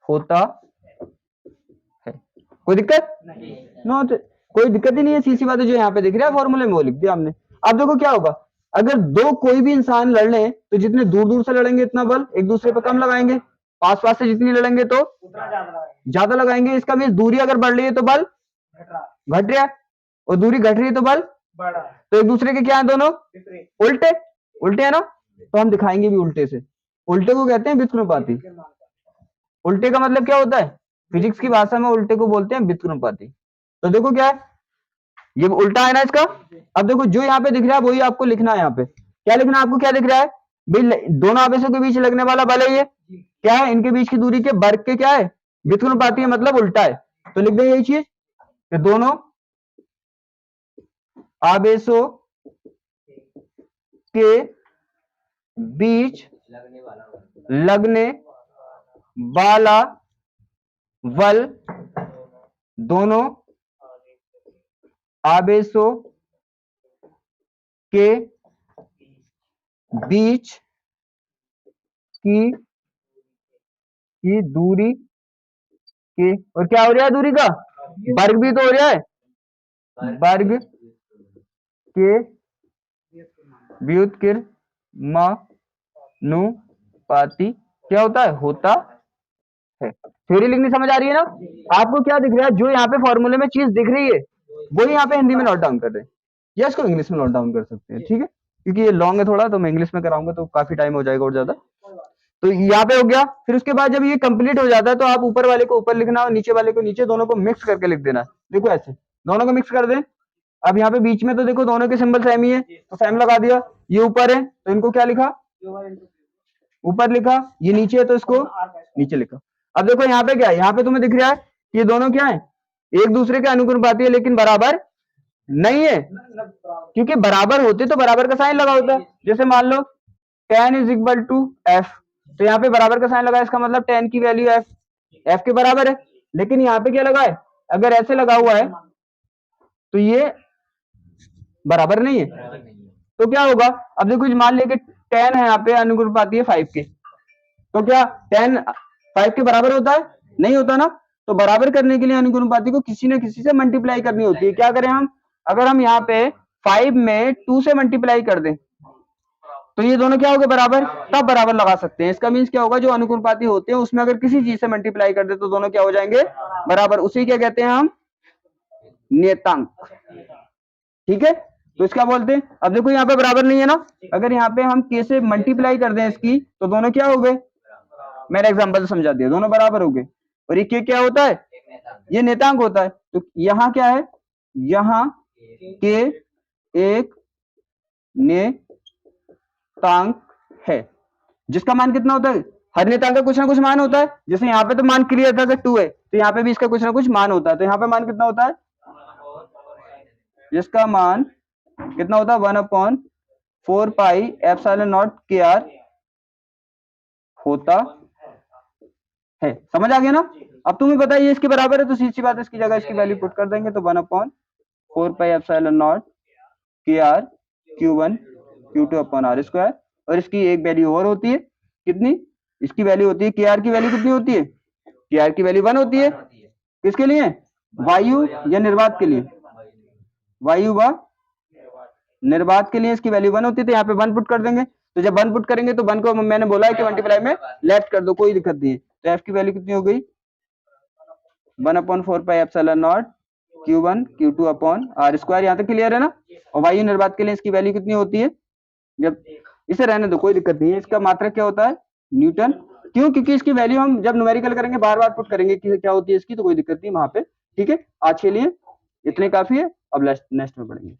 होता है। कोई दिक्कत नो? कोई दिक्कत ही नहीं है, सीधी बात है। जो यहाँ पे दिख रहा है फॉर्मूले में वो लिख दिया हमने। अब देखो क्या होगा, अगर दो कोई भी इंसान लड़ लें तो जितने दूर दूर से लड़ेंगे इतना बल एक दूसरे पर कम लगाएंगे, पास पास से जितनी लड़ेंगे तो ज्यादा लगाएंगे। इसका मीन्स दूरी अगर बढ़ रही है तो बल घट रहा है, और दूरी घट रही है तो बल, तो एक दूसरे के क्या है दोनों, उल्टे उल्टे है ना। तो हम दिखाएंगे भी उल्टे से, उल्टे को कहते हैं व्युत्क्रमानुपाती। उल्टे का मतलब क्या होता है, फिजिक्स की भाषा में उल्टे को बोलते हैं व्युत्क्रमानुपाती। तो देखो क्या है, ये उल्टा है ना इसका। अब देखो जो यहाँ पे दिख रहा है वही आपको लिखना है। यहाँ पे क्या लिखना है आपको, क्या दिख रहा है भाई, दोनों आवेशों के बीच लगने वाला बल है ये, क्या है, इनके बीच की दूरी के वर्ग के क्या है, व्युत्क्रमानुपाती है, मतलब उल्टा है। तो लिख देंगे यही चीज कि दोनों आवेशों के बीच लगने वाला बल दोनों आवेशों के बीच की दूरी के, और क्या हो रहा है दूरी का, वर्ग भी तो हो रहा है, वर्ग के व्युत्क्रमानुपाती क्या होता है? होता है। थ्योरी लिखनी समझ आ रही है ना? आपको क्या दिख रहा है? जो यहाँ पे फॉर्मूले में चीज दिख रही है वही यहाँ पे हिंदी में नोट डाउन कर रहे हैं, या इसको इंग्लिश में नोट डाउन कर सकते हैं, ठीक है? क्योंकि ये लॉन्ग है थोड़ा, तो मैं इंग्लिश में कराऊंगा तो काफी टाइम हो जाएगा और ज्यादा। तो यहाँ पे हो गया। फिर उसके बाद जब ये कंप्लीट हो जाता है तो आप ऊपर वाले को ऊपर लिखना और नीचे वाले को नीचे, दोनों को मिक्स करके लिख देना। देखो ऐसे दोनों को मिक्स कर दें। अब यहाँ पे बीच में तो देखो दोनों के सिंबल सेम ही है, तो सेम लगा दिया। ये ऊपर है तो इनको क्या लिखा? ऊपर लिखा। ये नीचे है तो इसको नीचे लिखा। अब देखो यहाँ पे क्या है? यहाँ पे तुम्हें दिख रहा है कि ये दोनों क्या है? एक दूसरे के अनुक्रमाती है लेकिन बराबर नहीं है, क्योंकि बराबर होते तो बराबर का साइन लगा होता। जैसे मान लो tan is equal to F, तो यहाँ पे बराबर का साइन लगा, इसका मतलब tan की वैल्यू एफ के बराबर है। लेकिन यहाँ पे क्या लगा है? अगर ऐसे लगा हुआ है तो ये बराबर नहीं है, तो क्या होगा? अब देखो मान लिया कि tan है यहाँ पे अनुक्रमाती है 5 के, तो क्या tan 5 के बराबर होता है? नहीं होता ना। तो बराबर करने के लिए अनुक्रमाती को किसी न किसी से मल्टीप्लाई करनी होती है। क्या करें हम? अगर हम यहाँ पे 5 में 2 से मल्टीप्लाई कर दें तो ये दोनों क्या हो गए? बराबर। तब बराबर लगा सकते हैं। इसका मीन्स क्या होगा? जो अनुक्रमाती होते हैं उसमें अगर किसी चीज से मल्टीप्लाई कर दे तो दोनों क्या हो जाएंगे? बराबर। उसी क्या कहते हैं हम? नियतांक। ठीक है, तो इसका बोलते हैं। अब देखो यहाँ पे बराबर नहीं है ना, अगर यहाँ पे हम k से मल्टीप्लाई कर दें इसकी तो दोनों क्या हो गए? मैंने एग्जांपल से समझा दिया, दोनों बराबर हो गए। और ये k क्या होता है? ये नेतांक होता है। तो यहाँ क्या है? यहाँ k एक नेतांक है, जिसका मान कितना होता है? हर नेतांक का कुछ ना कुछ मान होता है। जैसे यहाँ पे तो मान क्लियर था कि 2 है, तो यहाँ पे भी इसका कुछ ना कुछ मान होता है। तो यहाँ पे मान कितना होता है? इसका मान कितना होता है? 1/4 पाई एप्सिलॉन नॉट KR होता है। समझ आ गया ना? अब तुम्हें पता है ये इसके बराबर है, तो सीधी सी बात है, इसकी जगह इसकी वैल्यू पुट कर देंगे तो 1/4 pi epsilon not KR Q1 Q2 upon R square. और इसकी एक वैल्यू और होती है, कितनी? इसकी वैल्यू होती है KR की वैल्यू कितनी होती है? KR की वैल्यू 1 होती है। किसके लिए? वायु या निर्वात के लिए? वायु व निर्वात के लिए इसकी वैल्यू 1 होती है, तो यहाँ पे 1 पुट कर देंगे। तो जब 1 पुट करेंगे तो 1 को मैंने बोला है कि मल्टीप्लाई में लेफ्ट कर दो, कोई दिक्कत नहीं है। तो एफ की वैल्यू कितनी हो गई? 1/4 pi epsilon not Q1 Q2 upon R square. यहाँ तक क्लियर है ना? और वायु निर्वात के लिए इसकी वैल्यू कितनी होती है? जब इसे रहने दो, कोई दिक्कत नहीं है। इसका मात्रक क्या होता है? न्यूटन। क्यों? क्योंकि इसकी वैल्यू हम जब न्यूमेरिकल करेंगे बार बार पुट करेंगे कि क्या होती है इसकी, तो कोई दिक्कत नहीं वहां पे। ठीक है, आज के लिए इतने काफी है, अब नेक्स्ट में पढ़ेंगे।